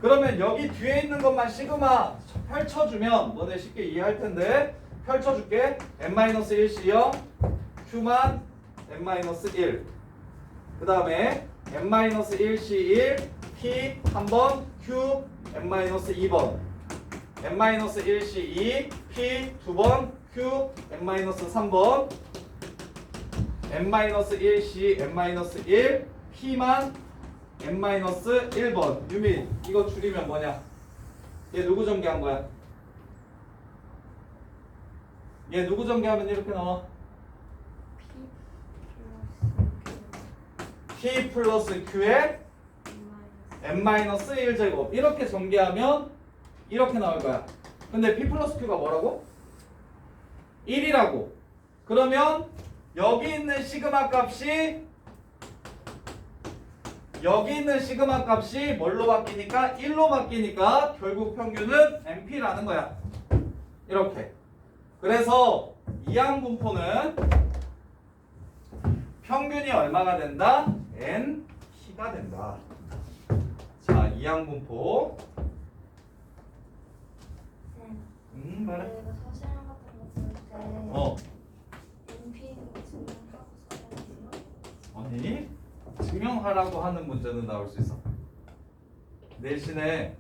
그러면 여기 뒤에 있는 것만 시그마 펼쳐주면 너네 쉽게 이해할 텐데 펼쳐줄게. n-1c 0 q만 n-1 그 다음에 n-1c 1 p 한번 q n-2번 n-1c 2 p 두번 q n-3번 n-1c n-1 p만 n-1번. 유민 이거 줄이면 뭐냐? 얘 누구 전개한 거야? 얘 누구 전개하면 이렇게 나와? p 플러스 q에 n-1제곱 이렇게 전개하면 이렇게 나올 거야. 근데 p 플러스 q가 뭐라고? 1이라고. 그러면 여기 있는 시그마 값이 뭘로 바뀌니까 1로 바뀌니까 결국 평균은 NP라는 거야. 이렇게. 그래서 이항분포는 평균이 얼마가 된다? NP가 된다. 자, 이항분포. 말해. 내가 사실 같은 거 어. 볼때 NP 증명하고 써야 돼요? 아니, 증명하라고 하는 문제는 나올 수 있어. 대신에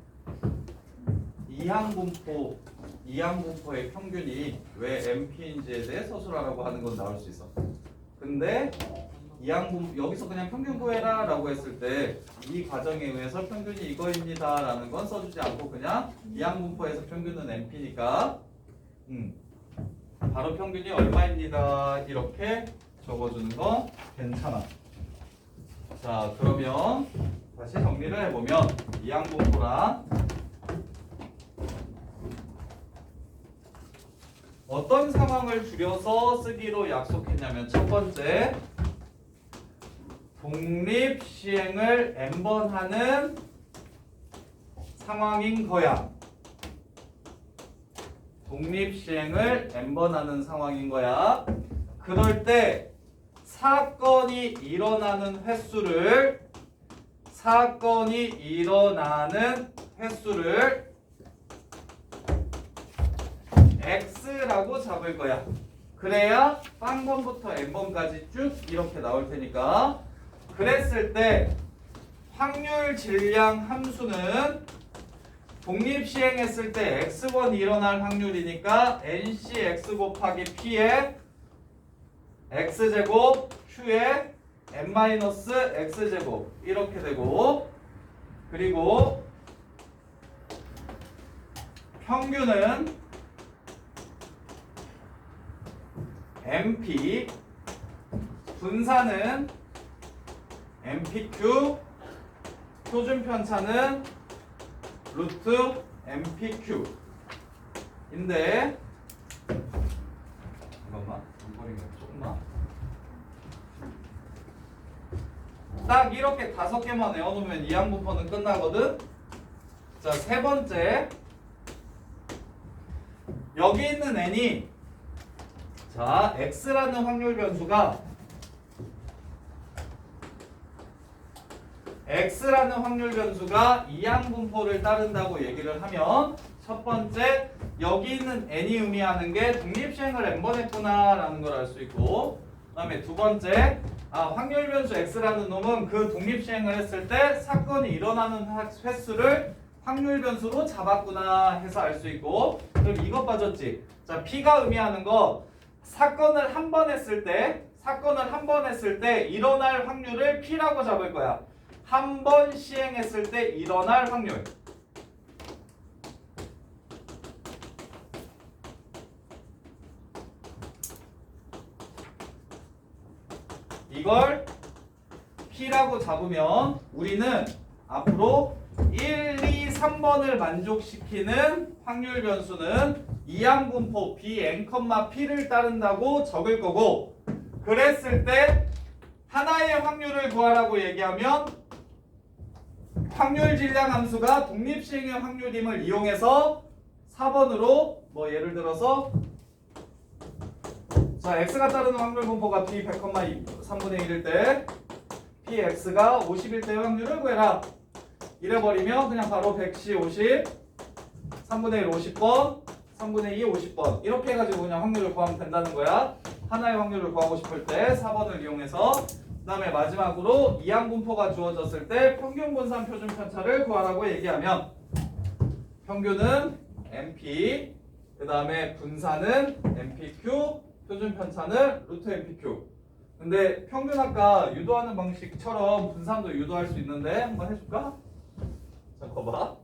이항분포의 평균이 왜 NP인지에 대해 서술하라고 하는 건 나올 수 있어. 근데 여기서 그냥 평균 구해라 라고 했을 때 이 과정에 의해서 평균이 이거입니다 라는 건 써주지 않고 그냥 이항분포에서 평균은 NP니까 바로 평균이 얼마입니다 이렇게 적어주는 거 괜찮아. 자, 그러면 다시 정리를 해보면 이항분포랑 어떤 상황을 줄여서 쓰기로 약속했냐면 첫 번째, 독립 시행을 n번 하는 상황인 거야. 독립 시행을 n번 하는 상황인 거야. 그럴 때 사건이 일어나는 횟수를 x라고 잡을 거야. 그래야 빵번부터 n번까지 쭉 이렇게 나올 테니까. 그랬을 때 확률 질량 함수는 독립 시행했을 때 x1 일어날 확률이니까 ncx 곱하기 p에 x제곱 q에 n-x제곱 이렇게 되고, 그리고 평균은 np, 분산은 npq, 표준 편차는 루트 npq 인데, 잠깐만 이거리가 조금만, 딱 이렇게 5개만 외워놓으면 이항분포는 끝나거든. 자, 세 번째, 여기 있는 n이, 자, x라는 확률 변수가 이항분포를 따른다고 얘기를 하면, 첫 번째, 여기 있는 n이 의미하는 게 독립시행을 n번 했구나 라는 걸 알 수 있고, 그 다음에 두 번째, 확률 변수 x라는 놈은 그 독립시행을 했을 때 사건이 일어나는 횟수를 확률 변수로 잡았구나 해서 알 수 있고, 그럼 이것 빠졌지. 자, p가 의미하는 거, 사건을 한 번 했을 때 일어날 확률을 p라고 잡을 거야. 한 번 시행했을 때 일어날 확률. 이걸 p라고 잡으면 우리는 앞으로 1, 2, 3번을 만족시키는 확률 변수는 이항분포 bn, p를 따른다고 적을 거고, 그랬을 때 하나의 확률을 구하라고 얘기하면 확률 질량 함수가 독립시행의 확률임을 이용해서 4번으로 뭐 예를 들어서, 자, x가 따르는 확률 분포가 b 100,2 3분의 1일 때 px가 50일 때의 확률을 구해라. 이래버리면 그냥 바로 100시 50, 3분의 1 50번, 3분의 2 50번 이렇게 해가지고 그냥 확률을 구하면 된다는 거야. 하나의 확률을 구하고 싶을 때 4번을 이용해서. 그 다음에 마지막으로 이항분포가 주어졌을 때 평균 분산 표준 편차를 구하라고 얘기하면 평균은 np, 그 다음에 분산은 npq, 표준 편차는 루트 npq. 근데 평균 아까 유도하는 방식처럼 분산도 유도할 수 있는데 한번 해줄까? 자, 봐봐.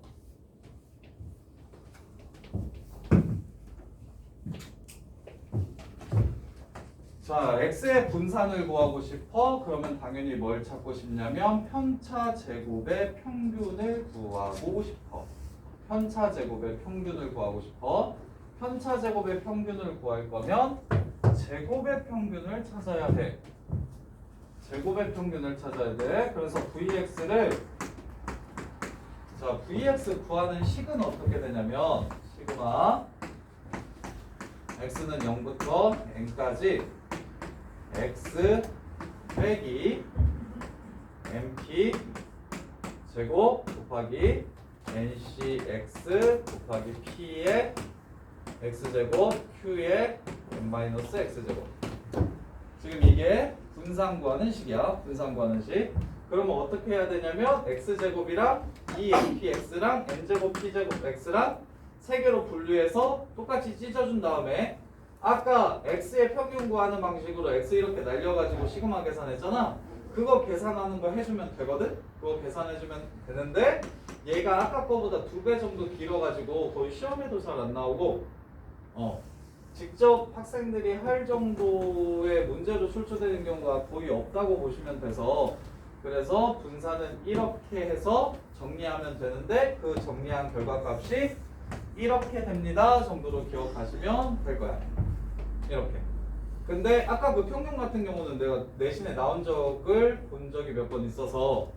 자, x의 분산을 구하고 싶어. 그러면 당연히 뭘 찾고 싶냐면 편차 제곱의 평균을 구하고 싶어. 편차 제곱의 평균을 구하고 싶어. 편차 제곱의 평균을 구할 거면 제곱의 평균을 찾아야 돼. 제곱의 평균을 찾아야 돼. 그래서 Vx를 자 Vx 구하는 식은 어떻게 되냐면 시그마 x는 0부터 n까지 x 빼기 mp 제곱 곱하기 ncx 곱하기 p의 x제곱 q의 n-x제곱. 지금 이게 분산 구하는 식이야. 분산 구하는 식. 그러면 어떻게 해야 되냐면 x제곱이랑 이 mpx랑 n제곱 p제곱 x랑 세 개로 분류해서 똑같이 찢어준 다음에 아까 x의 평균 구하는 방식으로 x 이렇게 날려가지고 시그마 계산했잖아. 그거 계산하는 거 해주면 되거든? 그거 계산해주면 되는데 얘가 아까 거보다 2배 정도 길어가지고 거의 시험에도 잘 안 나오고 직접 학생들이 할 정도의 문제로 출제되는 경우가 거의 없다고 보시면 돼서 그래서 분산은 이렇게 해서 정리하면 되는데 그 정리한 결과값이 이렇게 됩니다 정도로 기억하시면 될 거야. 이렇게. 근데 아까 그 평균 같은 경우는 내가 내신에 나온 적을 본 적이 몇 번 있어서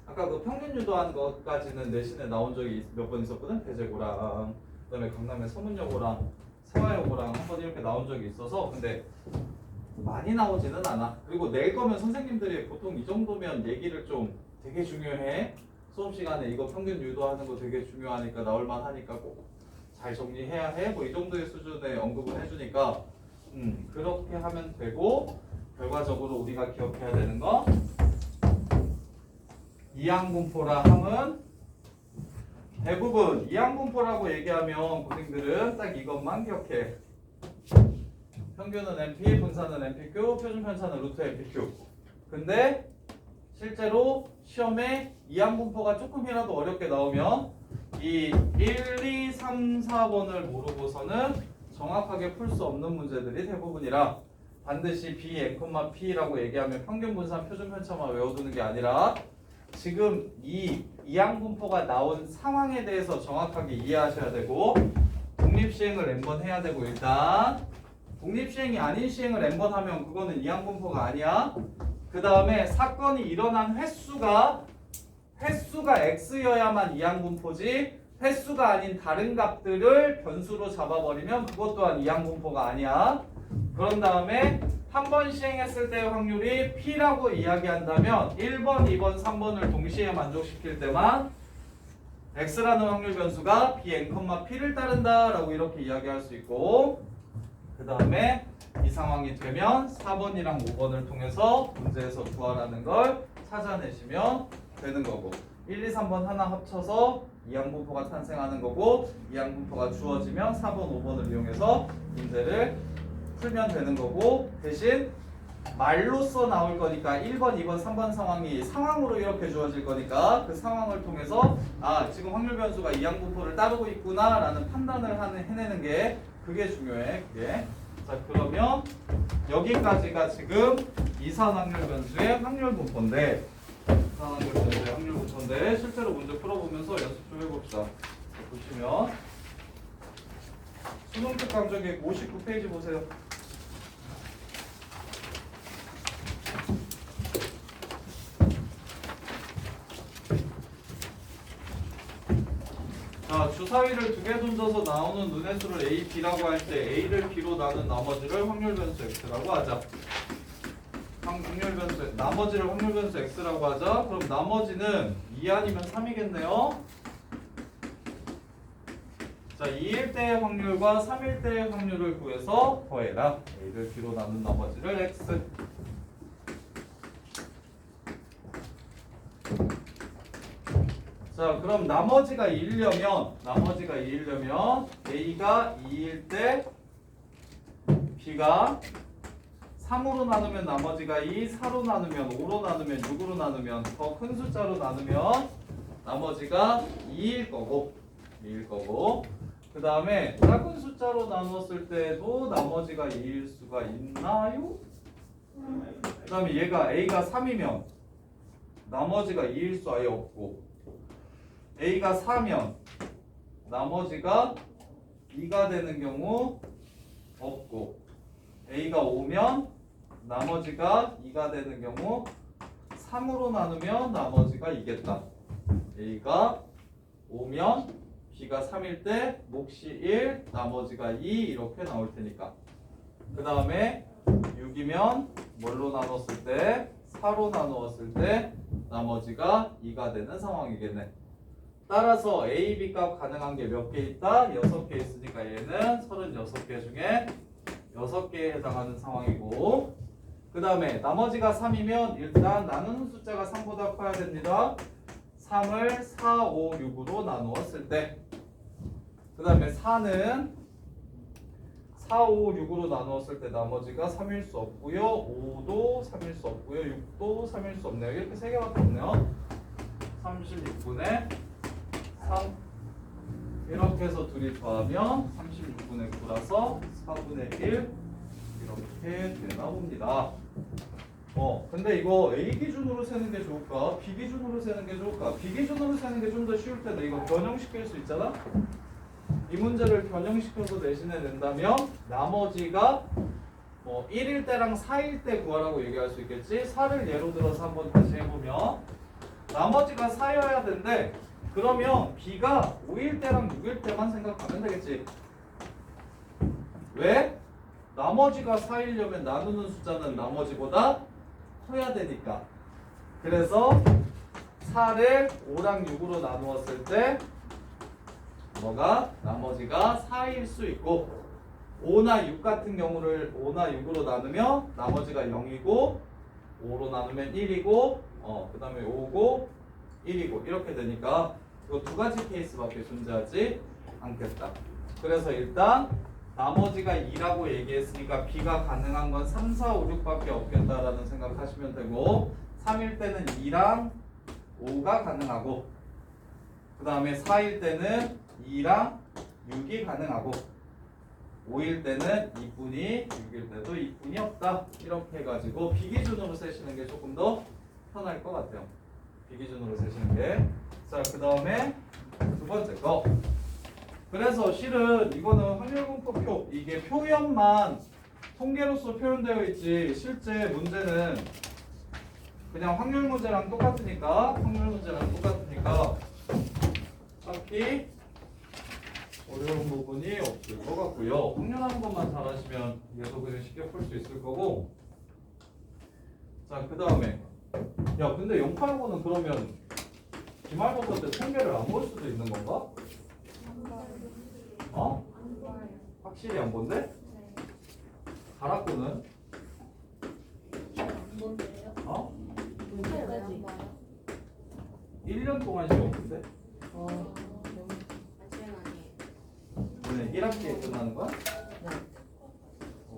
아까 그 평균 유도한 것까지는 내신에 나온 적이 몇 번 있었거든. 대제고랑 그다음에 강남의 서문여고랑 세화여고랑 한 번 이렇게 나온 적이 있어서 근데 많이 나오지는 않아. 그리고 낼 거면 선생님들이 보통 이 정도면 얘기를 좀 되게 중요해. 수업 시간에 이거 평균 유도하는 거 되게 중요하니까 나올만 하니까 꼭 잘 정리해야 해. 뭐 이 정도의 수준의 언급을 해주니까 그렇게 하면 되고 결과적으로 우리가 기억해야 되는 거 이항분포라 함은 대부분 이항분포라고 얘기하면 고생들은 딱 이것만 기억해. 평균은 NP, 분산은 NPQ, 표준 편차는 루트 NPQ. 근데 실제로 시험에 이항분포가 조금이라도 어렵게 나오면 이 1, 2, 3, 4번을 모르고서는 정확하게 풀 수 없는 문제들이 대부분이라 반드시 B, N, P라고 얘기하면 평균 분산, 표준 편차만 외워두는 게 아니라 지금 이 이항분포가 나온 상황에 대해서 정확하게 이해하셔야 되고 독립시행을 n번 해야 되고 일단 독립시행이 아닌 시행을 n번 하면 그거는 이항분포가 아니야. 그 다음에 사건이 일어난 횟수가 x여야만 이항분포지 횟수가 아닌 다른 값들을 변수로 잡아버리면 그것 또한 이항분포가 아니야. 그런 다음에 한 번 시행했을 때의 확률이 P라고 이야기한다면 1번, 2번, 3번을 동시에 만족시킬 때만 X라는 확률 변수가 B, N, P를 따른다 라고 이렇게 이야기할 수 있고 그 다음에 이 상황이 되면 4번이랑 5번을 통해서 문제에서 구하라는 걸 찾아내시면 되는 거고 1, 2, 3번 하나 합쳐서 이항분포가 탄생하는 거고 이항분포가 주어지면 4번, 5번을 이용해서 문제를 풀면 되는 거고 대신 말로써 나올 거니까 1번, 2번, 3번 상황이 상황으로 이렇게 주어질 거니까 그 상황을 통해서 아 지금 확률 변수가 이항분포를 따르고 있구나 라는 판단을 해내는 게 그게 중요해. 그게. 자 그러면 여기까지가 지금 이산 확률 변수의 확률 분포인데 이산 확률 변수의 확률 분포인데 실제로 문제 풀어보면서 연습 좀 해봅시다. 보시면 수능 특강 저기 59페이지 보세요. 자, 주사위를 두 개 던져서 나오는 눈의 수를 A, B라고 할 때 A를 B로 나눈 나머지를 확률 변수 X라고 하자. 확률 변수 나머지를 확률 변수 X라고 하자. 그럼 나머지는 2 아니면 3이겠네요. 자, 2일 때의 확률과 3일 때의 확률을 구해서 더해라. A를 B로 나눈 나머지를 X. 자, 그럼 나머지가 2이려면 A가 2일 때 B가 3으로 나누면 나머지가 2, 4로 나누면 5로 나누면 6으로 나누면 더 큰 숫자로 나누면 나머지가 2일 거고 그 다음에 작은 숫자로 나눴을 때도 나머지가 2일 수가 있나요? 그 다음에 얘가 A가 3이면 나머지가 2일 수 아예 없고 A가 4면 나머지가 2가 되는 경우 없고 A가 5면 나머지가 2가 되는 경우 3으로 나누면 나머지가 2겠다. A가 5면 B가 3일 때 몫이 1, 나머지가 2 이렇게 나올 테니까. 그 다음에 6이면 뭘로 나눴을 때 4로 나누었을 때 나머지가 2가 되는 상황이겠네. 따라서 A, B 값 가능한 게 몇 개 있다? 6개 있으니까 얘는 36개 중에 6개에 해당하는 상황이고, 그 다음에 나머지가 3이면 일단 나누는 숫자가 3보다 커야 됩니다. 3을 4, 5, 6으로 나누었을 때, 그 다음에 4는 4, 5, 6으로 나누었을 때 나머지가 3일 수 없고요. 5도 3일 수 없고요. 6도 3일 수 없네요. 이렇게 3개밖에 없네요. 36분의 3 이렇게 해서 둘이 더하면 36분의 9라서 4분의 1 이렇게 되나 봅니다. 근데 이거 A 기준으로 세는 게 좋을까? B 기준으로 세는 게 좋을까? B 기준으로 세는 게 좀 더 쉬울 텐데 이거 변형시킬 수 있잖아? 이 문제를 변형시켜서 내신해 낸다면 나머지가 1일 때랑 4일 때 구하라고 얘기할 수 있겠지? 4를 예로 들어서 한번 다시 해보면 나머지가 4여야 된대. 그러면 B가 5일 때랑 6일 때만 생각하면 되겠지. 왜? 나머지가 4이려면 나누는 숫자는 나머지보다 커야 되니까. 그래서 4를 5랑 6으로 나누었을 때 뭐가? 나머지가 4일 수 있고 5나 6 같은 경우를 5나 6으로 나누면 나머지가 0이고 5로 나누면 1이고 그 다음에 5고 1이고 이렇게 되니까 이거 두 가지 케이스밖에 존재하지 않겠다. 그래서 일단 나머지가 2라고 얘기했으니까 B가 가능한 건 3, 4, 5, 6밖에 없겠다라는 생각하시면 되고 3일 때는 2랑 5가 가능하고 그 다음에 4일 때는 2랑 6이 가능하고 5일 때는 2분이 6일 때도 2분이 없다. 이렇게 해가지고 비기준으로 세시는 게 조금 더 편할 것 같아요. 비기준으로 세시는 게. 자, 그 다음에 두 번째 거. 그래서 실은 이거는 확률분포표 이게 표현만 통계로서 표현되어 있지 실제 문제는 그냥 확률 문제랑 똑같으니까 딱히 어려운 부분이 없을 것 같고요. 확률하는 것만 잘하시면 얘도 그냥 쉽게 풀 수 있을 거고. 자, 그 다음에 야 근데 089는 그러면 기말고사 때 통계를 안 볼 수도 있는 건가? 안 봐요. 확실히 안 본대? 네. 가락고는? 안 본데요? 왜안 봐요? 1년 동안 시험 본대? 아니에요. 그냥 1학기에 끝나는 거야? 네.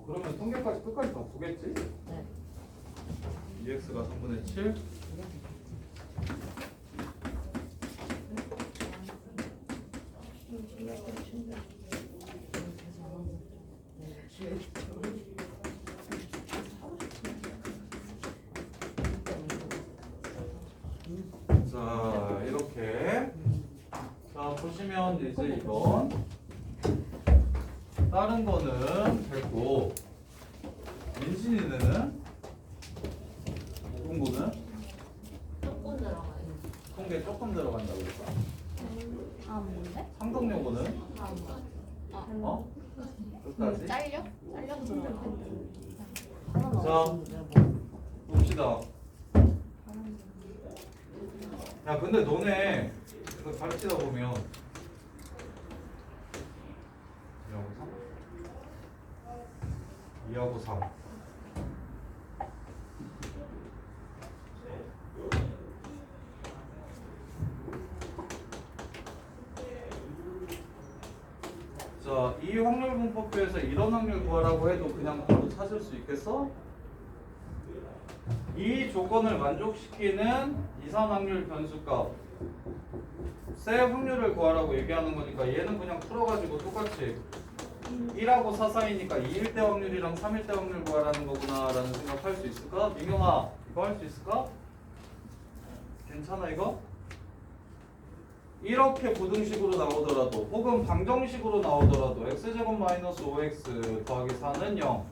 그러면 통계까지 끝까지 다 보겠지? 네. 2x가 3분의 7 자, 이렇게. 자, 보시면 이제 이건 다른 거는 됐고, 민진이는 공부는 조금 들어가요. 통계 조금 들어간다고 했어. 아 뭔데? 상동 요구는 끝까지. 잘려? 잘려서 들어가. 자, 봅시다. 야, 근데 너네 이거 가르치다 보면 2하고 3 자, 이 확률분포표에서 이런 확률 구하라고 해도 그냥 바로 찾을 수 있겠어? 이 조건을 만족시키는 이산 확률 변수값 세 확률을 구하라고 얘기하는 거니까 얘는 그냥 풀어가지고 똑같이 1하고 4 사이니까 2일 때 확률이랑 3일 때 확률 구하라는 거구나 라는 생각할 수 있을까? 민경아 이거 할 수 있을까? 괜찮아 이거? 이렇게 부등식으로 나오더라도 혹은 방정식으로 나오더라도 x제곱 마이너스 5x 더하기 4는 0.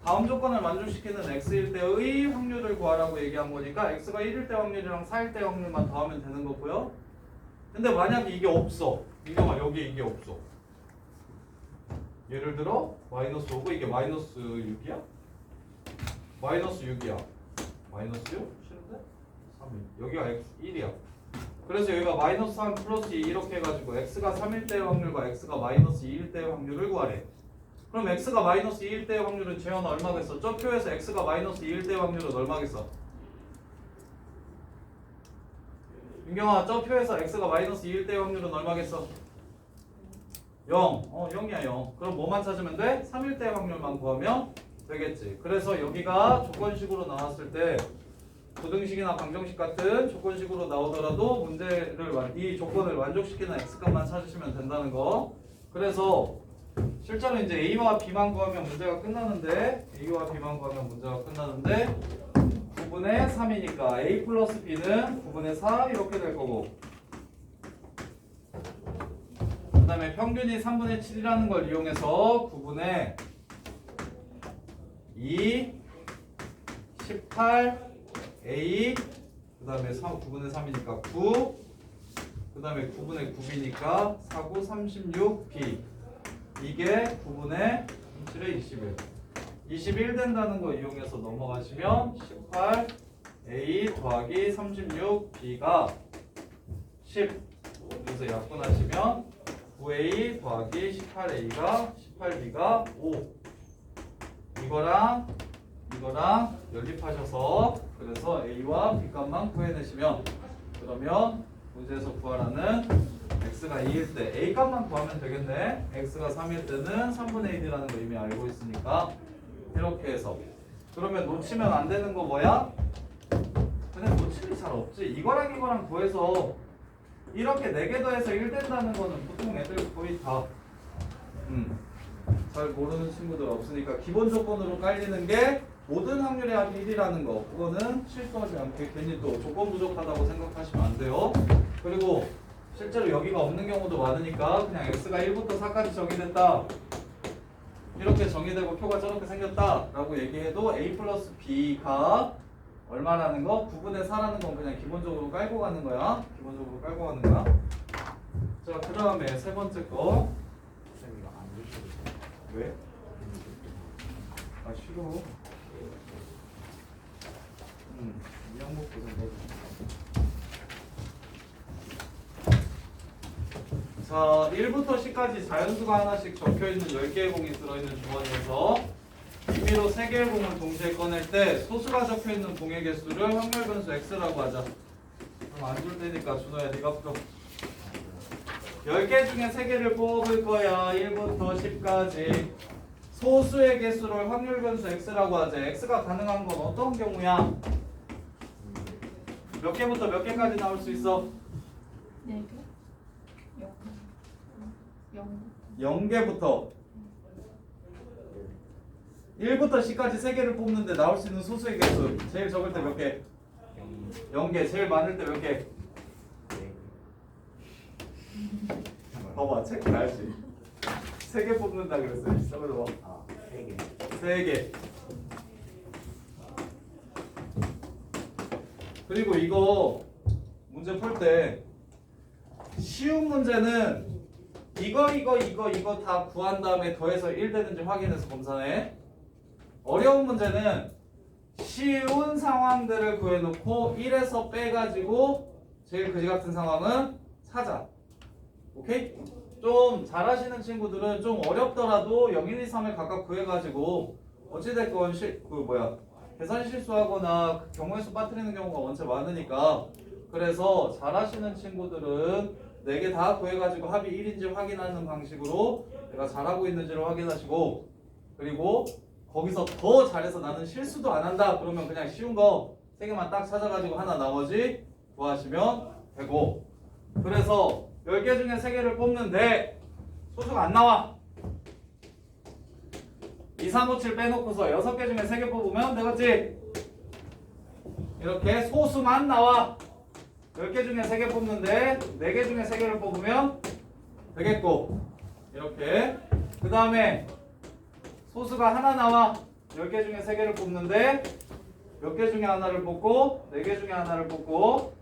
다음 조건을 만족시키는 x일 때의 확률을 구하라고 얘기한 거니까 x가 1일 때 확률이랑 4일 때 확률만 더하면 되는 거고요. 근데 만약에 이게 없어. 이경아 여기 이게 없어. 예를 들어 마이너스 5고 이게 마이너스 6이야? 마이너스 6이야. 마이너스 6? 싫은데? 3이. 여기가 x 1이야. 그래서 여기가 마이너스 3 플러스 2 이렇게 해가지고 x가 3일 때의 확률과 x가 마이너스 2일 때의 확률을 구하래. 그럼 x가 마이너스 2일 때의 확률은 재현아 얼마겠어? 저 표에서 x가 마이너스 2일 때의 확률은 얼마겠어? 윤경아 저 표에서 x가 마이너스 2일 때의 확률은 얼마겠어? 0. 0이야 0. 그럼 뭐만 찾으면 돼? 3일 때의 확률만 구하면 되겠지. 그래서 여기가 조건식으로 나왔을 때 부등식이나 방정식 같은 조건식으로 나오더라도 이 조건을 만족시키는 x값만 찾으시면 된다는 거. 그래서 실제로 이제 a와 b만 구하면 문제가 끝나는데 9분의 3이니까 a 플러스 b는 9분의 4 이렇게 될 거고, 그 다음에 평균이 3분의 7이라는 걸 이용해서 9분의 2, 18, a, 그 다음에 9분의 3이니까 9, 그 다음에 9분의 9이니까 4, 9, 36, b. 이게 9분의 7에 21. 21 된다는 거 이용해서 넘어가시면 18, a 더하기 36, b가 10. 그래서 약분하시면 9a 더하기 18a가 18b가 5. 이거랑 연립하셔서 그래서 a와 b 값만 구해내시면, 그러면 문제에서 구하라는 x가 2일 때 a 값만 구하면 되겠네. x가 3일 때는 3분의 1이라는 거 이미 알고 있으니까 이렇게 해서, 그러면 놓치면 안 되는 거 뭐야? 근데 놓칠 일이 잘 없지. 이거랑 구해서 이렇게 4개 더해서 1 된다는 거는 보통 애들 거의 다 잘 모르는 친구들 없으니까 기본 조건으로 깔리는 게 모든 확률의 합이 1이라는 거. 그거는 실수하지 않게 괜히 또 조건 부족하다고 생각하시면 안 돼요. 그리고 실제로 여기가 없는 경우도 많으니까 그냥 x가 1부터 4까지 정의됐다, 이렇게 정의되고 표가 저렇게 생겼다 라고 얘기해도 a 플러스 b가 얼마라는 거? 9분의 4라는 건 그냥 기본적으로 깔고 가는 거야. 자, 그 다음에 세 번째 거. 왜? 아 싫어. 이 항목 보세요. 자, 1부터 10까지 자연수가 하나씩 적혀있는 10개의 공이 들어있는 주머니에서 임의로 3개의 공을 동시에 꺼낼 때 소수가 적혀있는 공의 개수를 확률 변수 x라고 하자. 그럼 안 줄 테니까 준호야 네가 풀어. 10개 중에 3개를 뽑을 거야. 1부터 10까지. 소수의 개수를 확률 변수 x라고 하자. x가 가능한 건 어떤 경우야? 몇 개부터 몇 개까지 나올 수 있어? 4개? 0개부터 1부터 10까지 3개를 뽑는데 나올 수 있는 소수의 개수. 제일 적을 때 몇 개? 0개. 제일 많을 때 몇 개? 봐봐, 책 알지? 3개 뽑는다 그랬어. 써보러 봐. 3개. 그리고 이거 문제 풀 때 쉬운 문제는 이거 다 구한 다음에 더해서 1 되는지 확인해서 검사해. 어려운 문제는 쉬운 상황들을 구해놓고 1에서 빼가지고 제일 그지 같은 상황은 찾아. 오케이? 좀 잘하시는 친구들은 좀 어렵더라도 0, 1, 2, 3을 각각 구해가지고 어찌됐건 계산 실수하거나 경우의 수 빠뜨리는 경우가 원체 많으니까, 그래서 잘하시는 친구들은 4개 다 구해가지고 합이 1인지 확인하는 방식으로 내가 잘하고 있는지를 확인하시고, 그리고 거기서 더 잘해서 나는 실수도 안 한다 그러면 그냥 쉬운 거 3개만 딱 찾아가지고 하나 나머지 구하시면 되고, 그래서 10개 중에 3개를 뽑는데 소수가 안 나와. 2, 3, 5, 7 빼놓고서 6개 중에 3개 뽑으면 되겠지? 이렇게 소수만 나와. 10개 중에 3개 뽑는데 4개 중에 3개를 뽑으면 되겠고 이렇게 그 다음에 소수가 하나 나와 10개 중에 3개를 뽑는데 몇 개 중에 하나를 뽑고 4개 중에 하나를 뽑고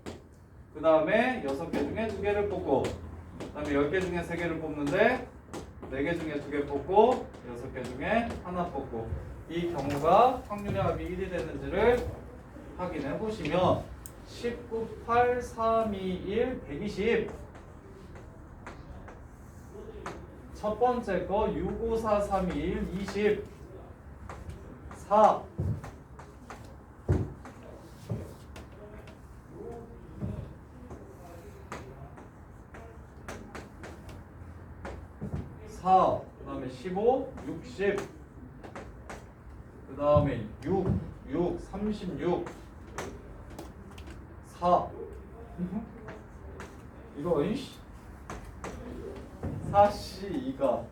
그 다음에 6개 중에 2개를 뽑고 그 다음에 10개 중에 3개를 뽑는데 4개 중에 2개 뽑고 6개 중에 하나 뽑고 이 경우가 확률의 합이 1이 되는지를 확인해 보시면 19, 8, 3, 2, 1, 120 첫 번째 거 6, 5, 4, 3, 2, 1, 20 4 4, 그 다음에 15, 60, 그 다음에 6, 36, 4. 이거, 이씨. 4C2가.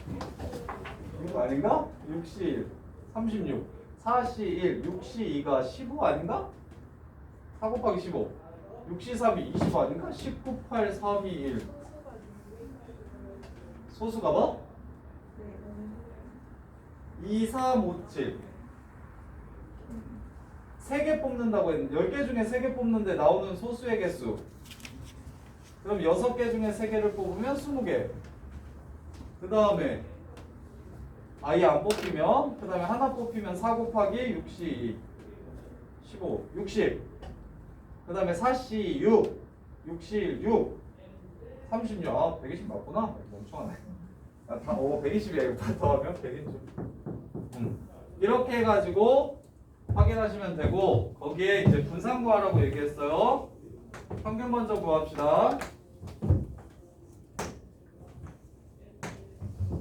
이거 아닌가? 6C1, 36. 4C1, 6C2가 15 아닌가? 4 곱하기 15. 6C3이 20 아닌가? 19, 8, 3, 2, 1. 소수가 뭐? 2, 3, 5, 7 3개 뽑는다고 했는데 10개 중에 3개 뽑는데 나오는 소수의 개수 그럼 6개 중에 3개를 뽑으면 20개 그 다음에 아예 안 뽑히면 그 다음에 하나 뽑히면 4 곱하기 6C 15 60 그 다음에 4C 6 6C 6 36 아 120 맞구나 멍청하네 120이야 이거 다 더하면 120 이렇게 해가지고 확인하시면 되고 거기에 이제 분산 구하라고 얘기했어요. 평균 먼저 구합시다.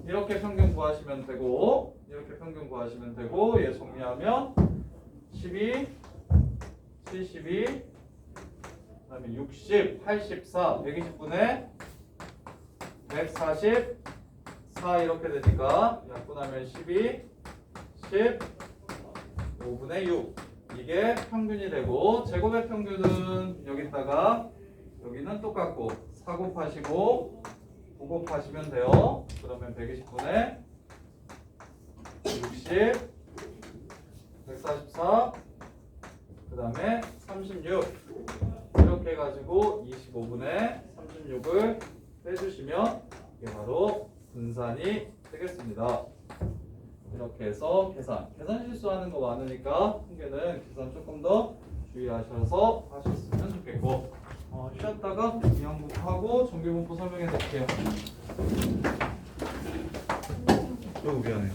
이렇게 평균 구하시면 되고 이렇게 평균 구하시면 되고 얘 정리하면 12 72 그 다음에 60 84 120분의 144 이렇게 되니까 약분하면 12 10 5분의 6 이게 평균이 되고 제곱의 평균은 여기다가 여기는 똑같고 4 곱하시고 9 곱하시면 돼요. 그러면 120분의 60 144 그 다음에 36 이렇게 해가지고 25분의 36을 빼주시면 이게 바로 분산이 되겠습니다. 이렇게 해서 계산 실수하는 거 많으니까 한개는 계산 조금 더 주의하셔서 하셨으면 좋겠고 쉬었다가 이항분하고 정규분포 설명해 드릴게요. 미안해.